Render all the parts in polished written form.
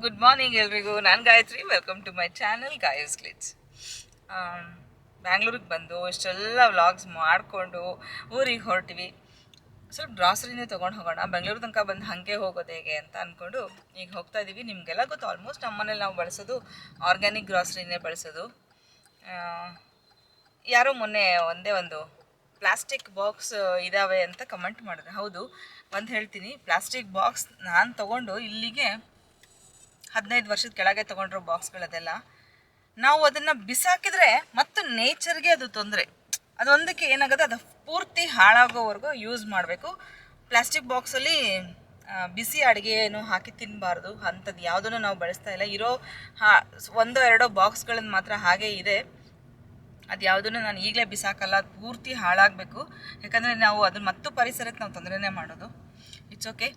Good morning ಎಲ್ರಿಗೂ. ನಾನು Gayatri. Welcome to my channel Gayu's glitz. ಬ್ಯಾಂಗ್ಳೂರಿಗೆ ಬಂದು ಇಷ್ಟೆಲ್ಲ ವ್ಲಾಗ್ಸ್ ಮಾಡಿಕೊಂಡು ಊರಿಗೆ ಹೊರಟಿವಿ. ಸ್ವಲ್ಪ ಗ್ರಾಸರಿನೇ ತೊಗೊಂಡು ಹೋಗೋಣ, ಬೆಂಗಳೂರು ತನಕ ಬಂದು ಹಾಗೆ ಹೋಗೋದು ಹೇಗೆ ಅಂತ ಅಂದ್ಕೊಂಡು ಈಗ ಹೋಗ್ತಾ ಇದ್ದೀವಿ. ನಿಮಗೆಲ್ಲ ಗೊತ್ತು, ಆಲ್ಮೋಸ್ಟ್ ನಮ್ಮ ಮನೇಲಿ ನಾವು ಬಳಸೋದು ಆರ್ಗ್ಯಾನಿಕ್ ಗ್ರಾಸರಿನೇ ಬಳಸೋದು. ಯಾರೋ ಮೊನ್ನೆ ಒಂದೇ ಒಂದು ಪ್ಲಾಸ್ಟಿಕ್ ಬಾಕ್ಸ್ ಇದ್ದಾವೆ ಅಂತ ಕಮೆಂಟ್ ಮಾಡಿದೆ. ಹೌದು, ಒಂದು ಹೇಳ್ತೀನಿ, ಪ್ಲಾಸ್ಟಿಕ್ ಬಾಕ್ಸ್ ನಾನು ತೊಗೊಂಡು ಇಲ್ಲಿಗೆ 15 ವರ್ಷದ ಕೆಳಗೆ ತೊಗೊಂಡಿರೋ ಬಾಕ್ಸ್ಗಳದೆಲ್ಲ ನಾವು ಅದನ್ನು ಬಿಸಾಕಿದ್ರೆ ಮತ್ತು ನೇಚರ್ಗೆ ಅದು ತೊಂದರೆ. ಅದೊಂದಕ್ಕೆ ಏನಾಗುತ್ತೆ, ಅದು ಪೂರ್ತಿ ಹಾಳಾಗೋವರೆಗೂ ಯೂಸ್ ಮಾಡಬೇಕು. ಪ್ಲಾಸ್ಟಿಕ್ ಬಾಕ್ಸಲ್ಲಿ ಬಿಸಿ ಅಡುಗೆ ಏನು ಹಾಕಿ ತಿನ್ನಬಾರ್ದು. ಅಂಥದ್ದು ಯಾವುದನ್ನು ನಾವು ಬಳಸ್ತಾ ಇಲ್ಲ. ಇರೋ ಒಂದೋ ಎರಡೋ ಬಾಕ್ಸ್ಗಳನ್ನು ಮಾತ್ರ ಹಾಗೆ ಇದೆ. ಅದು ಯಾವುದನ್ನು ನಾನು ಈಗಲೇ ಬಿಸಾಕಲ್ಲ, ಅದು ಪೂರ್ತಿ ಹಾಳಾಗಬೇಕು. ಯಾಕಂದರೆ ನಾವು ಅದನ್ನು ಮತ್ತು ಪರಿಸರಕ್ಕೆ ನಾವು ತೊಂದರೆನೇ ಮಾಡೋದು. It's okay.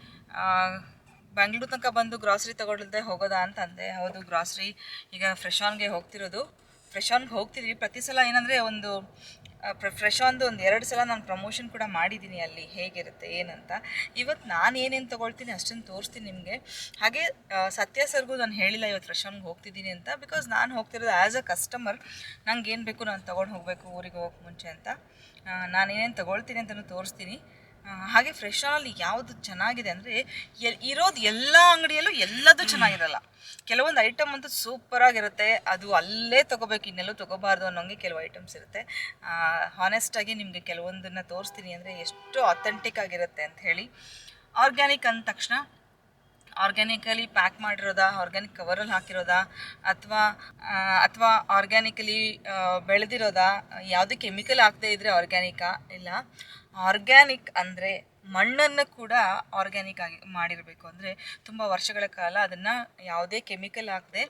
ಬೆಂಗಳೂರು ತನಕ ಬಂದು ಗ್ರಾಸರಿ ತೊಗೊಳ್ದೆ ಹೋಗೋದಾ ಅಂತ ಅಂದೆ. ಹೌದು, ಗ್ರಾಸರಿ ಈಗ ಫ್ರೆಶಾನ್ಗೆ ಹೋಗ್ತಿರೋದು. ಫ್ರೆಶಾನ್ಗೆ ಹೋಗ್ತಿದ್ವಿ ಪ್ರತಿ ಸಲ. ಏನಂದರೆ ಒಂದು ಫ್ರೆಶಾನ್ದು ಒಂದು 2 ಸಲ ನಾನು ಪ್ರಮೋಷನ್ ಕೂಡ ಮಾಡಿದ್ದೀನಿ ಅಲ್ಲಿ, ಹೇಗಿರುತ್ತೆ ಏನಂತ. ಇವತ್ತು ನಾನು ಏನೇನು ತೊಗೊಳ್ತೀನಿ ಅಷ್ಟನ್ನು ತೋರಿಸ್ತೀನಿ ನಿಮಗೆ. ಹಾಗೆ ಸತ್ಯ ಸರ್ಗೂ ನಾನು ಹೇಳಿಲ್ಲ ಇವತ್ತು ಫ್ರೆಶಾನ್ಗೆ ಹೋಗ್ತಿದ್ದೀನಿ ಅಂತ. ಬಿಕಾಸ್ ನಾನು ಹೋಗ್ತಿರೋದು ಆ್ಯಸ್ ಅ ಕಸ್ಟಮರ್. ನಂಗೆ ಏನು ಬೇಕು ನಾನು ತೊಗೊಂಡು ಹೋಗಬೇಕು ಊರಿಗೆ ಹೋಗೋಕ್ಕೆ ಮುಂಚೆ ಅಂತ. ನಾನೇನೇನು ತೊಗೊಳ್ತೀನಿ ಅಂತಲೂ ತೋರಿಸ್ತೀನಿ. ಹಾಗೆ ಫ್ರೆಶಾನಲ್ಲಿ ಯಾವುದು ಚೆನ್ನಾಗಿದೆ ಅಂದರೆ, ಇರೋದು ಎಲ್ಲ ಅಂಗಡಿಯಲ್ಲೂ ಎಲ್ಲದೂ ಚೆನ್ನಾಗಿರಲ್ಲ. ಕೆಲವೊಂದು ಐಟಮ್ ಅಂತೂ ಸೂಪರಾಗಿರುತ್ತೆ, ಅದು ಅಲ್ಲೇ ತೊಗೋಬೇಕು, ಇನ್ನೆಲ್ಲೂ ತೊಗೋಬಾರ್ದು ಅನ್ನೋಂಗೆ ಕೆಲವು ಐಟಮ್ಸ್ ಇರುತ್ತೆ. ಹಾನೆಸ್ಟಾಗಿ ನಿಮಗೆ ಕೆಲವೊಂದನ್ನು ತೋರಿಸ್ತೀನಿ, ಅಂದರೆ ಎಷ್ಟು ಅಥೆಂಟಿಕ್ ಆಗಿರುತ್ತೆ ಅಂತ ಹೇಳಿ. ಆರ್ಗ್ಯಾನಿಕ್ ಅಂದ ತಕ್ಷಣ ಆರ್ಗ್ಯಾನಿಕಲಿ ಪ್ಯಾಕ್ ಮಾಡಿರೋದಾ, ಆರ್ಗ್ಯಾನಿಕ್ ಕವರಲ್ಲಿ ಹಾಕಿರೋದಾ, ಅಥವಾ ಆರ್ಗ್ಯಾನಿಕಲಿ ಬೆಳೆದಿರೋದಾ, ಯಾವುದೇ ಕೆಮಿಕಲ್ ಹಾಕದೇ ಇದ್ದರೆ ಆರ್ಗ್ಯಾನಿಕಾ? ಇಲ್ಲ. ಆರ್ಗ್ಯಾನಿಕ್ ಅಂದರೆ ಮಣ್ಣನ್ನು ಕೂಡ ಆರ್ಗ್ಯಾನಿಕ್ ಆಗಿ ಮಾಡಿರಬೇಕು. ಅಂದರೆ ತುಂಬ ವರ್ಷಗಳ ಕಾಲ ಅದನ್ನು ಯಾವುದೇ ಕೆಮಿಕಲ್ ಹಾಕದೆ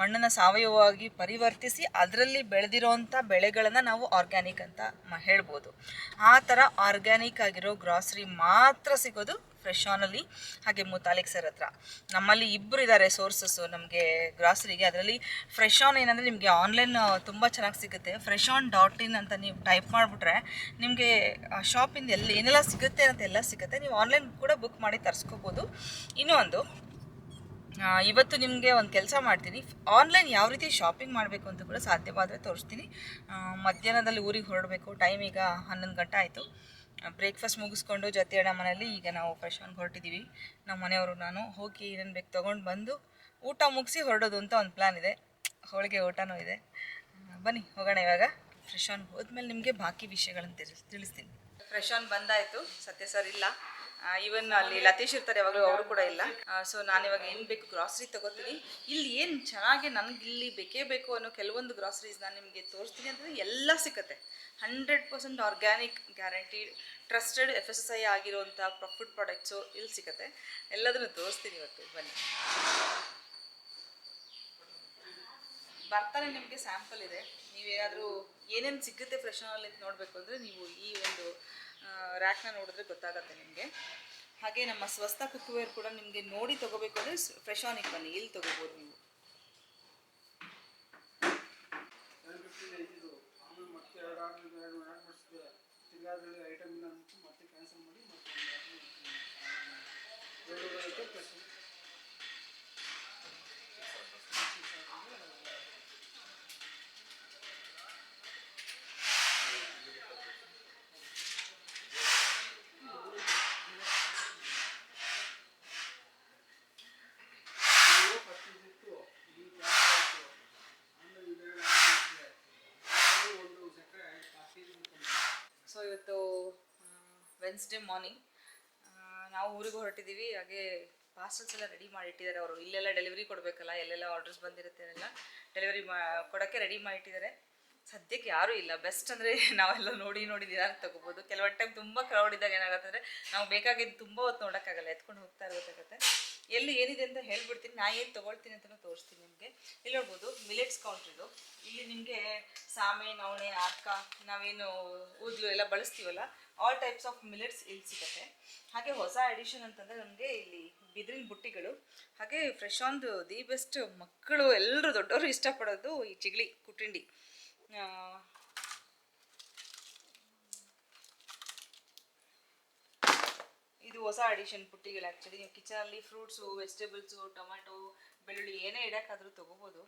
ಮಣ್ಣನ್ನು ಸಾವಯವವಾಗಿ ಪರಿವರ್ತಿಸಿ ಅದರಲ್ಲಿ ಬೆಳೆದಿರೋವಂಥ ಬೆಳೆಗಳನ್ನು ನಾವು ಆರ್ಗ್ಯಾನಿಕ್ ಅಂತ ಹೇಳ್ಬೋದು. ಆ ಥರ ಆರ್ಗ್ಯಾನಿಕ್ ಆಗಿರೋ ಗ್ರಾಸರಿ ಮಾತ್ರ ಸಿಗೋದು ಫ್ರೆಶಾನಲ್ಲಿ. ಹಾಗೆ ಮುತಾಲಿಕ್ ಸರ್ ಹತ್ರ ನಮ್ಮಲ್ಲಿ ಇಬ್ಬರು ಇದ್ದಾರೆ ಸೋರ್ಸಸ್ಸು ನಮಗೆ ಗ್ರಾಸರಿಗೆ. ಅದರಲ್ಲಿ ಫ್ರೆಶಾನ್ ಏನಂದರೆ ನಿಮಗೆ ಆನ್ಲೈನ್ ತುಂಬ ಚೆನ್ನಾಗಿ ಸಿಗುತ್ತೆ. freshon.in ಅಂತ ನೀವು ಟೈಪ್ ಮಾಡಿಬಿಟ್ರೆ ನಿಮಗೆ ಶಾಪಿಂದ ಏನೆಲ್ಲ ಸಿಗುತ್ತೆ ಅಂತ ಎಲ್ಲ ಸಿಗುತ್ತೆ. ನೀವು ಆನ್ಲೈನ್ ಕೂಡ ಬುಕ್ ಮಾಡಿ ತರಿಸ್ಕೋಬೋದು. ಇನ್ನೂ ಒಂದು, ಇವತ್ತು ನಿಮಗೆ ಒಂದು ಕೆಲಸ ಮಾಡ್ತೀನಿ, ಆನ್ಲೈನ್ ಯಾವ ರೀತಿ ಶಾಪಿಂಗ್ ಮಾಡಬೇಕು ಅಂತ ಕೂಡ ಸಾಧ್ಯವಾದರೆ ತೋರಿಸ್ತೀನಿ. ಮಧ್ಯಾಹ್ನದಲ್ಲಿ ಊರಿಗೆ ಹೊರಡಬೇಕು. ಟೈಮ್ ಈಗ 11 ಗಂಟೆ ಆಯಿತು. ಬ್ರೇಕ್ಫಾಸ್ಟ್ ಮುಗಿಸ್ಕೊಂಡು ಜೊತೆ ಅಣ್ಣ ಮನೆಯಲ್ಲಿ ಈಗ ನಾವು ಫ್ರೆಶಾನ್ಗೆ ಹೊರಟಿದ್ದೀವಿ. ನಮ್ಮ ಮನೆಯವರು ನಾನು ಹೋಗಿ ಏನೇನು ಬೇಕು ತೊಗೊಂಡು ಬಂದು ಊಟ ಮುಗಿಸಿ ಹೊರಡೋದು ಅಂತ ಒಂದು ಪ್ಲ್ಯಾನ್ ಇದೆ. ಹೋಳಿಗೆ ಊಟನೂ ಇದೆ. ಬನ್ನಿ ಹೋಗೋಣ. ಇವಾಗ ಫ್ರೆಶಾನ್ಗೆ ಹೋದ್ಮೇಲೆ ನಿಮಗೆ ಬಾಕಿ ವಿಷಯಗಳನ್ನು ತಿಳಿಸ್ತೀನಿ. ಫ್ರೆಶಾನ್ ಬಂದಾಯಿತು. ಸತ್ಯ ಸರ್ ಇಲ್ಲ, ಈವನ್ ಅಲ್ಲಿ ಲತೀಶ್ ಇರ್ತಾರೆ ಯಾವಾಗಲೂ, ಅವರು ಕೂಡ ಇಲ್ಲ. ಸೊ ನಾನಿವಾಗ ಏನು ಬೇಕು ಗ್ರಾಸರಿ ತೊಗೋತೀನಿ. ಇಲ್ಲಿ ಏನು ಚೆನ್ನಾಗಿ ನನಗೆ ಇಲ್ಲಿ ಬೇಕೇ ಬೇಕು ಅನ್ನೋ ಕೆಲವೊಂದು ಗ್ರಾಸರೀಸ್ ನಾನು ನಿಮಗೆ ತೋರಿಸ್ತೀನಿ. ಅಂದರೆ ಎಲ್ಲ ಸಿಗುತ್ತೆ. 100% ಆರ್ಗ್ಯಾನಿಕ್, ಗ್ಯಾರಂಟಿಡ್, ಟ್ರಸ್ಟೆಡ್, FSSAI ಆಗಿರುವಂಥ ಫುಡ್ ಪ್ರಾಡಕ್ಟ್ಸು ಇಲ್ಲಿ ಸಿಗುತ್ತೆ. ಎಲ್ಲದನ್ನು ತೋರಿಸ್ತೀನಿ ಇವತ್ತು. ಬನ್ನಿ. ಬರ್ತಾನೆ ನಿಮಗೆ ಸ್ಯಾಂಪಲ್ ಇದೆ. ನೀವೇನಾದರೂ ಏನೇನು ಸಿಗುತ್ತೆ ಫ್ರೆಶಾನಲ್ಲಿ ಅಂತ ನೋಡಬೇಕು ಅಂದರೆ ನೀವು ಈ ಒಂದು ರ್ಯಾಕ್ನ ನೋಡಿದ್ರೆ ಗೊತ್ತಾಗುತ್ತೆ ನಿಮಗೆ. ಹಾಗೆ ನಮ್ಮ ಸ್ವಸ್ಥ ಕುಕ್ವೇರ್ ಕೂಡ ನಿಮಗೆ ನೋಡಿ ತೊಗೋಬೇಕು ಅಂದರೆ ಫ್ರೆಶಾನಿಗೆ ಬನ್ನಿ, ಇಲ್ಲಿ ತೊಗೋಬೋದು ನೀವು. ಸೊ ಇವತ್ತು ವೆನ್ಸ್ಡೇ ಮಾರ್ನಿಂಗ್ ನಾವು ಊರಿಗೆ ಹೊರಟಿದ್ದೀವಿ. ಹಾಗೆ ಪಾರ್ಸಲ್ಸ್ ಎಲ್ಲ ರೆಡಿ ಮಾಡಿ ಇಟ್ಟಿದ್ದಾರೆ ಅವರು. ಇಲ್ಲೆಲ್ಲ ಡೆಲಿವರಿ ಕೊಡಬೇಕಲ್ಲ, ಎಲ್ಲೆಲ್ಲ ಆರ್ಡರ್ಸ್ ಬಂದಿರುತ್ತೆ ಎಲ್ಲ ಡೆಲಿವರಿ ಕೊಡೋಕ್ಕೆ ರೆಡಿ ಮಾಡಿಟ್ಟಿದ್ದಾರೆ. ಸದ್ಯಕ್ಕೆ ಯಾರೂ ಇಲ್ಲ. ಬೆಸ್ಟ್ ಅಂದರೆ ನಾವೆಲ್ಲ ನೋಡಿ ನಿಧಾನಕ್ಕೆ ತೊಗೋಬೋದು. ಕೆಲವೊಂದು ಟೈಮ್ ತುಂಬ ಕ್ರೌಡ್ ಇದ್ದಾಗ ಏನಾಗುತ್ತೆ ಅಂದರೆ ನಾವು ಬೇಕಾಗಿದ್ದು ತುಂಬ ಹೊತ್ತು ನೋಡೋಕ್ಕಾಗಲ್ಲ, ಎತ್ಕೊಂಡು ಹೋಗ್ತಾ ಇರಬೇಕಾಗತ್ತೆ. ಎಲ್ಲಿ ಏನಿದೆ ಅಂತ ಹೇಳ್ಬಿಡ್ತೀನಿ, ನಾ ಏನು ತೊಗೊಳ್ತೀನಿ ಅಂತಲೂ ತೋರಿಸ್ತೀನಿ ನಿಮಗೆ. ಇಲ್ಲಿ ನೋಡ್ಬೋದು ಮಿಲೆಟ್ಸ್ ಕೌಂಟ್ರ್ ಇದು. ಇಲ್ಲಿ ನಿಮಗೆ ಸಾಮೆ, ನವಣೆ, ಆರ್ಕ, ನಾವೇನು ಊದ್ಲು ಎಲ್ಲ ಬಳಸ್ತೀವಲ್ಲ, ಆಲ್ ಟೈಪ್ಸ್ ಆಫ್ ಮಿಲೆಟ್ಸ್ ಇಲ್ಲಿ ಸಿಗುತ್ತೆ. ಹಾಗೆ ಹೊಸ ಎಡಿಷನ್ ಅಂತಂದರೆ ನಮಗೆ ಇಲ್ಲಿ ಬಿದಿರಿನ ಬುಟ್ಟಿಗಳು. ಹಾಗೆ ಫ್ರೆಶಾನ್ದು ದಿ ಬೆಸ್ಟ್, ಮಕ್ಕಳು ಎಲ್ಲರೂ ದೊಡ್ಡವರು ಇಷ್ಟಪಡೋದು ಈ ಚಿಗ್ಲಿ ಕುಟ್ಟಿಂಡಿ. ಇದು ಹೊಸ ಅಡಿಷನ್ ಪುಟ್ಟಿಗಳು. ಆ್ಯಕ್ಚುಲಿ ನೀವು ಕಿಚನಲ್ಲಿ ಫ್ರೂಟ್ಸು, ವೆಜಿಟೇಬಲ್ಸು, ಟೊಮ್ಯಾಟೊ, ಬೆಳ್ಳುಳ್ಳಿ ಏನೇ ಇಡೋಕ್ಕಾದರೂ ತೊಗೋಬೋದು.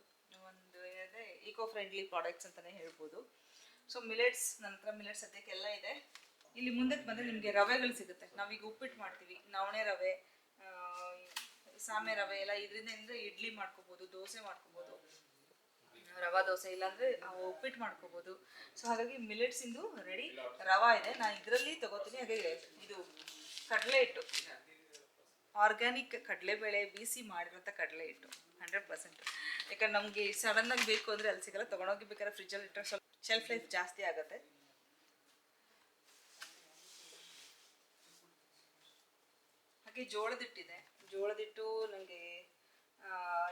ಒಂದು ಏನಿದೆ ಈಕೋ ಫ್ರೆಂಡ್ಲಿ ಪ್ರಾಡಕ್ಟ್ಸ್ ಅಂತಲೇ ಹೇಳ್ಬೋದು. ಸೊ ಮಿಲೆಟ್ಸ್, ನಂತರ ಮಿಲೆಟ್ಸ್ ಸದ್ಯಕ್ಕೆಲ್ಲ ಇದೆ. ಇಲ್ಲಿ ಮುಂದಕ್ಕೆ ಬಂದರೆ ನಿಮಗೆ ರವೆಗಳು ಸಿಗುತ್ತೆ. ನಾವೀಗ ಉಪ್ಪಿಟ್ಟು ಮಾಡ್ತೀವಿ, ನವಣೆ ರವೆ, ಸಾಮೆ ರವೆ ಎಲ್ಲ ಇದರಿಂದ ಅಂದರೆ ಇಡ್ಲಿ ಮಾಡ್ಕೋಬೋದು, ದೋಸೆ ಮಾಡ್ಕೋಬೋದು, ರವಾ ದೋಸೆ, ಇಲ್ಲಾಂದರೆ ಉಪ್ಪಿಟ್ಟು ಮಾಡ್ಕೋಬೋದು. ಸೊ ಹಾಗಾಗಿ ಮಿಲೆಟ್ಸಿಂದು ರೆಡಿ ರವಾ ಇದೆ, ನಾನು ಇದರಲ್ಲಿ ತೊಗೋತೀನಿ. ಹಾಗೆ ಇದು ಕಡಲೆ ಹಿಟ್ಟು, ಆರ್ಗ್ಯಾನಿಕ್ ಕಡಲೆಬೇಳೆ ಬೀಸಿ ಮಾಡಿರೋಂಥ ಕಡಲೆ ಹಿಟ್ಟು 100%. ಯಾಕಂದ್ರೆ ನಮಗೆ ಸಡನ್ನಾಗಿ ಬೇಕು ಅಂದರೆ ಅಲ್ಲಿ ಸಿಗಲ್ಲ, ತೊಗೊಂಡೋಗಿ ಬೇಕಾದ್ರೆ ಫ್ರಿಜ್ಜಲ್ಲಿ ಇಟ್ಟರೆ ಸ್ವಲ್ಪ ಶೆಲ್ಫ್ ಲೈಫ್ ಜಾಸ್ತಿ ಆಗುತ್ತೆ. ಹಾಗೆ ಜೋಳದಿಟ್ಟಿದೆ. ಜೋಳದಿಟ್ಟು ನನಗೆ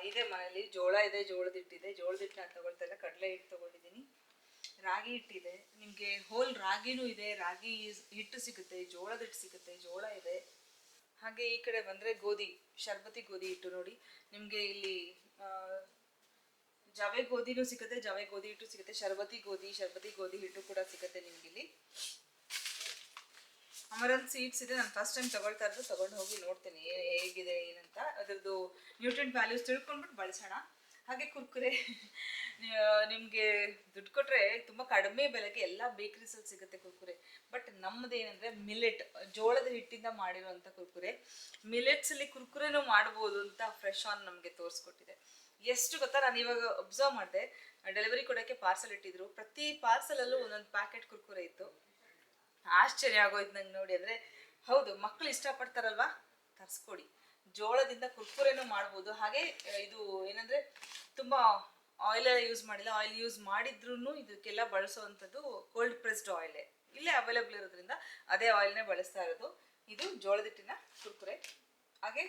ಇದೆ ಮನೇಲಿ, ಜೋಳ ಇದೆ, ಜೋಳದಿಟ್ಟಿದೆ. ಜೋಳದಿಟ್ಟು ನಾನು ತೊಗೊಳ್ತಾ ಇಲ್ಲ, ಕಡಲೆ ಹಿಟ್ಟು ತೊಗೊಂಡಿದ್ದೀನಿ. ರಾಗಿ ಹಿಟ್ಟಿದೆ, ನಿಮಗೆ ಹೋಲ್ ರಾಗಿನೂ ಇದೆ, ರಾಗಿ ಹಿಟ್ಟು ಸಿಗುತ್ತೆ, ಜೋಳದ ಹಿಟ್ಟು ಸಿಗುತ್ತೆ, ಜೋಳ ಇದೆ. ಹಾಗೆ ಈ ಕಡೆ ಬಂದರೆ ಗೋಧಿ, ಶರ್ಬತಿ ಗೋಧಿ ಹಿಟ್ಟು ನೋಡಿ. ನಿಮಗೆ ಇಲ್ಲಿ ಜವೆ ಗೋಧಿನೂ ಸಿಗುತ್ತೆ, ಜವೆ ಗೋಧಿ ಹಿಟ್ಟು ಸಿಗುತ್ತೆ, ಶರ್ಬತಿ ಗೋಧಿ ಹಿಟ್ಟು ಕೂಡ ಸಿಗುತ್ತೆ ನಿಮ್ಗೆ ಇಲ್ಲಿ. ಅಮರಂತ್ ಸೀಡ್ಸ್ ಇದೆ, ನಾನು ಫಸ್ಟ್ ಟೈಮ್ ತೊಗೊಳ್ತಾ ಇರೋದು, ತೊಗೊಂಡು ಹೋಗಿ ನೋಡ್ತೀನಿ ಹೇಗಿದೆ ಏನಂತ, ಅದರದ್ದು ನ್ಯೂಟ್ರಿಯೆಂಟ್ ವ್ಯಾಲ್ಯೂಸ್ ತಿಳ್ಕೊಂಡ್ಬಿಟ್ಟು ಬಳಸೋಣ. ಹಾಗೆ ಕುರ್ಕುರೆ ನಿಮಗೆ ದುಡ್ಡು ಕೊಟ್ಟರೆ ತುಂಬ ಕಡಿಮೆ ಬೆಲೆಗೆ ಎಲ್ಲ ಬೇಕ್ರೀಸಲ್ಲಿ ಸಿಗುತ್ತೆ ಕುರ್ಕುರೆ. ಬಟ್ ನಮ್ಮದು ಏನಂದರೆ ಮಿಲೆಟ್, ಜೋಳದ ಹಿಟ್ಟಿಂದ ಮಾಡಿರುವಂಥ ಕುರ್ಕುರೆ. ಮಿಲೆಟ್ಸಲ್ಲಿ ಕುರ್ಕುರೆನೂ ಮಾಡ್ಬೋದು ಅಂತ ಫ್ರೆಶ್ ಆನ್ ನಮಗೆ ತೋರಿಸ್ಕೊಟ್ಟಿದೆ. ಎಷ್ಟು ಗೊತ್ತಾ, ನಾನು ಇವಾಗ ಅಬ್ಸರ್ವ್ ಮಾಡಿದೆ, ಡೆಲಿವರಿ ಕೊಡೋಕ್ಕೆ ಪಾರ್ಸಲ್ ಇಟ್ಟಿದ್ರು, ಪ್ರತಿ ಪಾರ್ಸಲಲ್ಲೂ ಒಂದೊಂದು ಪ್ಯಾಕೆಟ್ ಕುರ್ಕುರೆ ಇತ್ತು. ಆಶ್ಚರ್ಯ ಆಗೋಯ್ತು ನಂಗೆ ನೋಡಿ. ಅಂದರೆ ಹೌದು, ಮಕ್ಕಳು ಇಷ್ಟಪಡ್ತಾರಲ್ವಾ, ತರಿಸ್ಕೊಡಿ. ಜೋಳದಿಂದ ಕುರ್ಕುರೆನೂ ಮಾಡ್ಬೋದು. ಹಾಗೆ ಇದು ಏನಂದರೆ ತುಂಬ ಆಯಿಲ್ ಯೂಸ್ ಮಾಡಿಲ್ಲ, ಆಯಿಲ್ ಯೂಸ್ ಮಾಡಿದ್ರೂ ಇದಕ್ಕೆಲ್ಲ ಬಳಸೋವಂಥದ್ದು ಕೋಲ್ಡ್ ಪ್ರೆಸ್ಡ್ ಆಯಿಲೇ ಇಲ್ಲೇ ಅವೈಲೇಬಲ್ ಇರೋದ್ರಿಂದ ಅದೇ ಆಯಿಲ್ನೇ ಬಳಸ್ತಾ ಇರೋದು. ಇದು ಜೋಳದಿಟ್ಟಿನ ಕುರ್ಕುರೆ. ಹಾಗೆ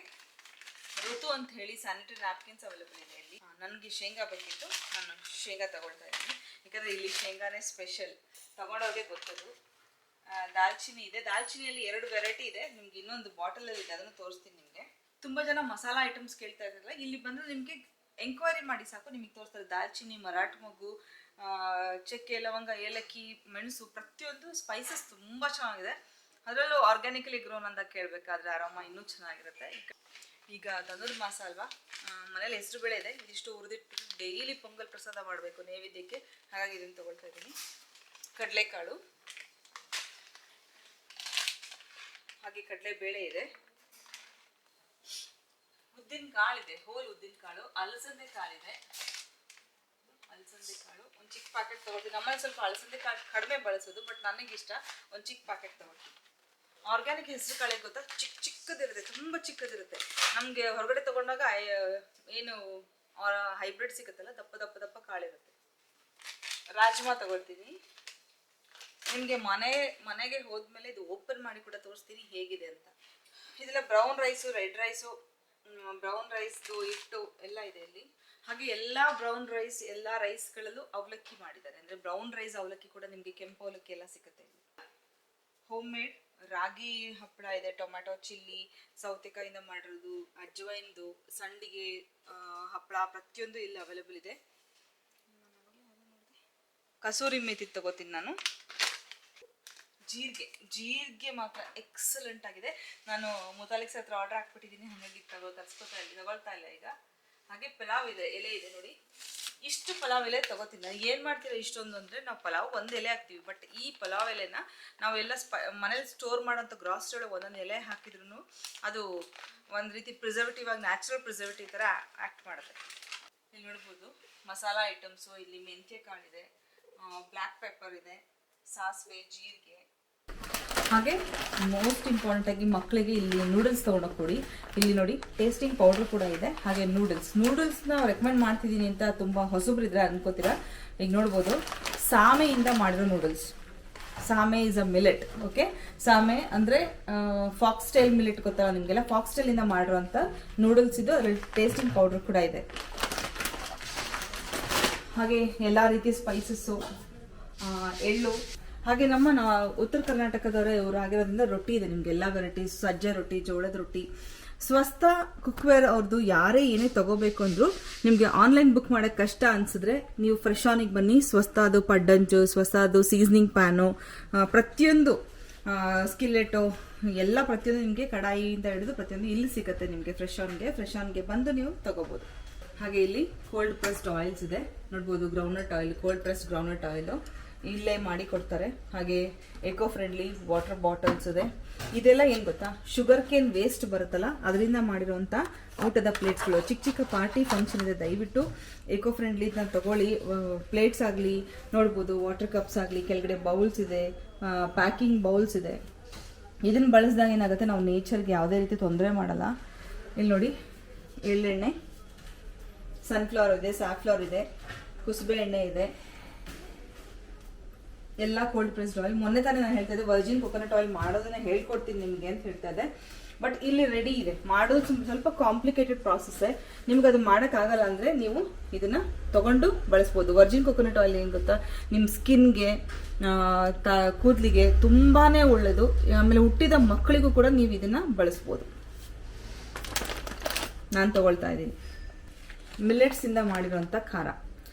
ಋತು ಅಂತ ಹೇಳಿ ಸ್ಯಾನಿಟರಿ ನ್ಯಾಪ್ಕಿನ್ಸ್ ಅವೈಲೇಬಲ್ ಇದೆ ಇಲ್ಲಿ. ನನಗೆ ಶೇಂಗಾ ಬೇಕಿತ್ತು, ನಾನು ಶೇಂಗಾ ತಗೊಳ್ತಾ ಇದ್ದೀನಿ, ಯಾಕಂದರೆ ಇಲ್ಲಿ ಶೇಂಗಾನೇ ಸ್ಪೆಷಲ್, ತಗೊಂಡೋಗೆ ಗೊತ್ತದು. ದಾಲ್ಚಿನ್ನಿ ಇದೆ, ದಾಲ್ಚಿನ್ನಿಯಲ್ಲಿ 2 ವೆರೈಟಿ ಇದೆ, ನಿಮ್ಗೆ ಇನ್ನೊಂದು ಬಾಟಲಲ್ಲಿ ಇದೆ, ಅದನ್ನು ತೋರಿಸ್ತೀನಿ ನಿಮಗೆ. ತುಂಬ ಜನ ಮಸಾಲಾ ಐಟಮ್ಸ್ ಕೇಳ್ತಾ ಇದ್ದಾರಲ್ಲ, ಇಲ್ಲಿ ಬಂದರೆ ನಿಮಗೆ ಎಂಕ್ವೈರಿ ಮಾಡಿ ಸಾಕು, ನಿಮಗೆ ತೋರಿಸ್ತಾರೆ. ದಾಲ್ಚಿನ್ನಿ, ಮರಾಠ ಮೊಗ್ಗು, ಚಕ್ಕೆ, ಲವಂಗ, ಏಲಕ್ಕಿ, ಮೆಣಸು, ಪ್ರತಿಯೊಂದು ಸ್ಪೈಸಸ್ ತುಂಬ ಚೆನ್ನಾಗಿದೆ. ಅದರಲ್ಲೂ ಆರ್ಗ್ಯಾನಿಕಲಿ ಗ್ರೋನ್ ಅಂತ ಕೇಳಬೇಕಾದ್ರೆ ಆರಾಮ ಇನ್ನೂ ಚೆನ್ನಾಗಿರುತ್ತೆ. ಈಗ ಧನುರ್ಮಾಸ ಅಲ್ವಾ, ಮನೇಲಿ ಹೆಸರು ಬೇಳೆ ಇದೆ, ಇದಿಷ್ಟು ಹುರಿದಿಟ್ಬಿಟ್ಟು ಡೈಲಿ ಪೊಂಗಲ್ ಪ್ರಸಾದ ಮಾಡಬೇಕು ನೈವೇದ್ಯಕ್ಕೆ, ಹಾಗಾಗಿ ಇದನ್ನು ತೊಗೊಳ್ತಾ ಇದ್ದೀನಿ. ಕಡಲೆಕಾಳು, ಹಾಗೆ ಕಡಲೆಬೇಳೆ ಇದೆ, ಉದ್ದಿನ ಕಾಳಿದೆ, ಹೋಲ್ ಉದ್ದಿನ ಕಾಳು, ಅಲಸಂದೆ ಕಾಳಿದೆ. ಅಲಸಂದೆ ಕಾಳು ಒಂದು ಚಿಕ್ಕ ಪ್ಯಾಕೆಟ್ ತೊಗೊಳ್ತೀನಿ. ನಮ್ಮಲ್ಲಿ ಸ್ವಲ್ಪ ಅಲಸಂದೆ ಕಾಳು ಕಡಿಮೆ ಬಳಸೋದು, ಬಟ್ ನನಗಿಷ್ಟ, ಒಂದು ಚಿಕ್ಕ ಪ್ಯಾಕೆಟ್ ತೊಗೊಳ್ತೀನಿ. ಆರ್ಗ್ಯಾನಿಕ್ ಹೆಸರು ಕಾಳಿಗೆ ಗೊತ್ತಾ, ಚಿಕ್ಕದಿರುತ್ತೆ, ತುಂಬ ಚಿಕ್ಕದಿರುತ್ತೆ. ನಮಗೆ ಹೊರಗಡೆ ತೊಗೊಂಡಾಗ ಏನು ಹೈಬ್ರಿಡ್ ಸಿಗುತ್ತಲ್ಲ, ದಪ್ಪ ಕಾಳಿರುತ್ತೆ. ರಾಜ್ಮಾ ತೊಗೊಳ್ತೀನಿ. ನಿಮಗೆ ಮನೆಗೆ ಹೋದ್ಮೇಲೆ ಇದು ಓಪನ್ ಮಾಡಿ ಕೂಡ ತೋರಿಸ್ತೀನಿ ಹೇಗಿದೆ ಅಂತ. ಇದೆಲ್ಲ brown rice, red rice, brown ರೈಸ್ದು ಹಿಟ್ಟು ಎಲ್ಲ ಇದೆ ಇಲ್ಲಿ. ಹಾಗೆ ಎಲ್ಲ ಬ್ರೌನ್ ರೈಸ್, ಎಲ್ಲ ರೈಸ್ಗಳಲ್ಲೂ ಅವಲಕ್ಕಿ ಮಾಡಿದ್ದಾರೆ. ಅಂದರೆ ಬ್ರೌನ್ ರೈಸ್ ಅವಲಕ್ಕಿ ಕೂಡ ನಿಮಗೆ ಕೆಂಪು ಅವಲಕ್ಕಿ ಎಲ್ಲ ಸಿಗುತ್ತೆ ಇಲ್ಲಿ. ಹೋಮ್ ಮೇಡ್ ರಾಗಿ ಹಪ್ಪಳ ಇದೆ, ಟೊಮ್ಯಾಟೊ ಚಿಲ್ಲಿ, ಸೌತೆಕಾಯಿಂದ ಮಾಡಿರೋದು, ಅಜ್ವೈನ್ದು, ಸಂಡಿಗೆ ಹಪ್ಪಳ, ಪ್ರತಿಯೊಂದು ಇಲ್ಲಿ ಅವೈಲೇಬಲ್ ಇದೆ. ಕಸೂರಿ ಮೇಥಿ ತಗೋತೀನಿ ನಾನು. ಜೀರಿಗೆ ಮಾತ್ರ ಎಕ್ಸಲೆಂಟ್ ಆಗಿದೆ. ನಾನು ಮುತಾಲಿಕ್ಸ್ ಹತ್ರ ಆರ್ಡರ್ ಹಾಕ್ಬಿಟ್ಟಿದ್ದೀನಿ, ಹಾಗಾಗಿ ತಗೊಳ್ತಾ ಇಲ್ಲ ಈಗ. ಹಾಗೆ ಪಲಾವ್ ಇದೆ, ಎಲೆ ಇದೆ ನೋಡಿ, ಇಷ್ಟು ಪಲಾವ್ ಎಲೆ ತಗೋತೀನಿ ನಾನು. ಏನು ಮಾಡ್ತೀರಾ ಇಷ್ಟೊಂದು ಅಂದರೆ, ನಾವು ಪಲಾವ್ ಒಂದು ಎಲೆ ಹಾಕ್ತೀವಿ, ಬಟ್ ಈ ಪಲಾವ್ ಎಲೆನ ನಾವೆಲ್ಲ ಮನೇಲಿ ಸ್ಟೋರ್ ಮಾಡೋಂಥ ಗ್ರಾಸರಿ ಒಳಗೆ ಒಂದೊಂದು ಎಲೆ ಹಾಕಿದ್ರೂ ಅದು ಒಂದು ರೀತಿ ಪ್ರಿಸರ್ವೇಟಿವ್ ಆಗಿ, ನ್ಯಾಚುರಲ್ ಪ್ರಿಸರ್ವೇಟಿವ್ ಥರ ಆ್ಯಕ್ಟ್ ಮಾಡುತ್ತೆ. ಇಲ್ಲಿ ನೋಡ್ಬೋದು ಮಸಾಲಾ ಐಟಮ್ಸು, ಇಲ್ಲಿ ಮೆಂತ್ಯ ಕಾಳಿದೆ, ಬ್ಲ್ಯಾಕ್ ಪೆಪ್ಪರ್ ಇದೆ, ಸಾಸಿವೆ, ಜೀರಿಗೆ. ಹಾಗೆ ಮೋಸ್ಟ್ ಇಂಪಾರ್ಟೆಂಟ್ ಆಗಿ ಮಕ್ಕಳಿಗೆ ಇಲ್ಲಿ ನೂಡಲ್ಸ್ ತೊಗೊಂಡೋಗಿ ಕೊಡಿ. ಇಲ್ಲಿ ನೋಡಿ ಟೇಸ್ಟಿಂಗ್ ಪೌಡರ್ ಕೂಡ ಇದೆ. ಹಾಗೆ ನೂಡಲ್ಸ್ನ ರೆಕಮೆಂಡ್ ಮಾಡ್ತಿದ್ದೀನಿ ಅಂತ ತುಂಬ ಹೊಸಬ್ರಿದ್ರೆ ಅನ್ಕೋತೀರಾ. ಈಗ ನೋಡ್ಬೋದು, ಸಾಮೆಯಿಂದ ಮಾಡಿರೋ ನೂಡಲ್ಸ್. ಸಾಮೆ ಇಸ್ ಅ ಮಿಲೆಟ್, ಓಕೆ. ಸಾಮೆ ಅಂದರೆ ಫಾಕ್ಸ್ಟೈಲ್ ಮಿಲೆಟ್ ಗೊತ್ತಲ್ಲ ನಿಮಗೆಲ್ಲ, ಫಾಕ್ಸ್ಟೈಲಿಂದ ಮಾಡಿರೋಂಥ ನೂಡಲ್ಸ್ ಇದು. ಅದರಲ್ಲಿ ಟೇಸ್ಟಿಂಗ್ ಪೌಡರ್ ಕೂಡ ಇದೆ. ಹಾಗೆ ಎಲ್ಲ ರೀತಿಯ ಸ್ಪೈಸಸ್ಸು, ಎಳ್ಳು. ಹಾಗೆ ನಮ್ಮ ಉತ್ತರ ಕರ್ನಾಟಕದವರೇ ಇವರು ಆಗಿರೋದ್ರಿಂದ ರೊಟ್ಟಿ ಇದೆ ನಿಮ್ಗೆ, ಎಲ್ಲ ವೆರೈಟೀಸ್, ಸಜ್ಜೆ ರೊಟ್ಟಿ, ಜೋಳದ ರೊಟ್ಟಿ. ಸ್ವಸ್ಥ ಕುಕ್ವೇರ್ ಅವ್ರದ್ದು ಯಾರೇ ಏನೇ ತಗೋಬೇಕು ಅಂದ್ರು ನಿಮಗೆ ಆನ್ಲೈನ್ ಬುಕ್ ಮಾಡೋಕ್ಕೆ ಕಷ್ಟ ಅನ್ಸಿದ್ರೆ ನೀವು ಫ್ರೆಶ್ ಆನಿಗೆ ಬನ್ನಿ. ಸ್ವಸ್ಥ ಅದು ಪಡ್ಡಂಚು, ಸ್ವಸ್ಥ ಅದು ಸೀಸನಿಂಗ್ ಪ್ಯಾನು, ಪ್ರತಿಯೊಂದು ಸ್ಕಿಲೆಟು ಎಲ್ಲ ಪ್ರತಿಯೊಂದು ನಿಮಗೆ ಕಡಾಯಿಯಿಂದ ಹಿಡಿದು ಪ್ರತಿಯೊಂದು ಇಲ್ಲಿ ಸಿಗುತ್ತೆ ನಿಮಗೆ ಫ್ರೆಶ್ ಆನ್ಗೆ ಬಂದು ನೀವು ತಗೋಬೋದು. ಹಾಗೆ ಇಲ್ಲಿ ಕೋಲ್ಡ್ ಪ್ರೆಸ್ಡ್ ಆಯಿಲ್ಸ್ ಇದೆ ನೋಡ್ಬೋದು. Groundnut oil, cold pressed groundnut oil ಇಲ್ಲೇ ಮಾಡಿ ಕೊಡ್ತಾರೆ. ಹಾಗೆ ಎಕೋ ಫ್ರೆಂಡ್ಲಿ ವಾಟರ್ ಬಾಟಲ್ಸ್ ಇದೆ. ಇದೆಲ್ಲ ಏನು ಗೊತ್ತಾ, ಶುಗರ್ ಕೇನ್ ವೇಸ್ಟ್ ಬರುತ್ತಲ್ಲ ಅದರಿಂದ ಮಾಡಿರೋಂಥ ಊಟದ ಪ್ಲೇಟ್ಸ್ಗಳು. ಚಿಕ್ಕ ಚಿಕ್ಕ ಪಾರ್ಟಿ ಫಂಕ್ಷನ್ ಇದೆ, ದಯವಿಟ್ಟು ಎಕೋ ಫ್ರೆಂಡ್ಲಿ ಇದನ್ನ ತಗೊಳ್ಳಿ. ಪ್ಲೇಟ್ಸ್ ಆಗಲಿ ನೋಡ್ಬೋದು, ವಾಟರ್ ಕಪ್ಸ್ ಆಗಲಿ, ಕೆಳಗಡೆ ಬೌಲ್ಸ್ ಇದೆ, ಪ್ಯಾಕಿಂಗ್ ಬೌಲ್ಸ್ ಇದೆ. ಇದನ್ನು ಬಳಸಿದಾಗ ಏನಾಗುತ್ತೆ, ನಾವು ನೇಚರ್ಗೆ ಯಾವುದೇ ರೀತಿ ತೊಂದರೆ ಮಾಡಲ್ಲ. ಇಲ್ಲಿ ನೋಡಿ, ಎಳ್ಳೆಣ್ಣೆ, ಸನ್ಫ್ಲವರ್ ಇದೆ, ಸ್ಯಾಫ್ಲವರ್ ಇದೆ, ಕುಸುಬೆ ಎಣ್ಣೆ ಇದೆ, ಎಲ್ಲ ಕೋಲ್ಡ್ ಪ್ರೆಸ್ಡ್ ಆಯಿಲ್. ಮೊನ್ನೆ ತಾನೇ ನಾನು ಹೇಳ್ತಾ ಇದ್ದೆ ವರ್ಜಿನ್ ಕೊಕೊನಟ್ ಆಯಿಲ್ ಮಾಡೋದನ್ನ ಹೇಳ್ಕೊಡ್ತೀನಿ ನಿಮಗೆ ಅಂತ ಹೇಳ್ತಾ ಇದ್ದೆ. ಬಟ್ ಇಲ್ಲಿ ರೆಡಿ ಇದೆ. ಮಾಡೋದು ಸ್ವಲ್ಪ ಕಾಂಪ್ಲಿಕೇಟೆಡ್ ಪ್ರಾಸೆಸ್ಸೇ. ನಿಮ್ಗೆ ಅದು ಮಾಡೋಕ್ಕಾಗಲ್ಲ ಅಂದರೆ ನೀವು ಇದನ್ನ ತಗೊಂಡು ಬಳಸ್ಬೋದು. ವರ್ಜಿನ್ ಕೊಕೊನಟ್ ಆಯಿಲ್ ಏನು ಗೊತ್ತಾ, ನಿಮ್ಮ ಸ್ಕಿನ್ಗೆ, ಕೂದಲಿಗೆ ತುಂಬಾ ಒಳ್ಳೆಯದು. ಆಮೇಲೆ ಹುಟ್ಟಿದ ಮಕ್ಕಳಿಗೂ ಕೂಡ ನೀವು ಇದನ್ನ ಬಳಸ್ಬೋದು. ನಾನು ತಗೊಳ್ತಾ ಇದ್ದೀನಿ ಮಿಲೆಟ್ಸಿಂದ ಮಾಡಿರೋಂಥ ಖಾರ.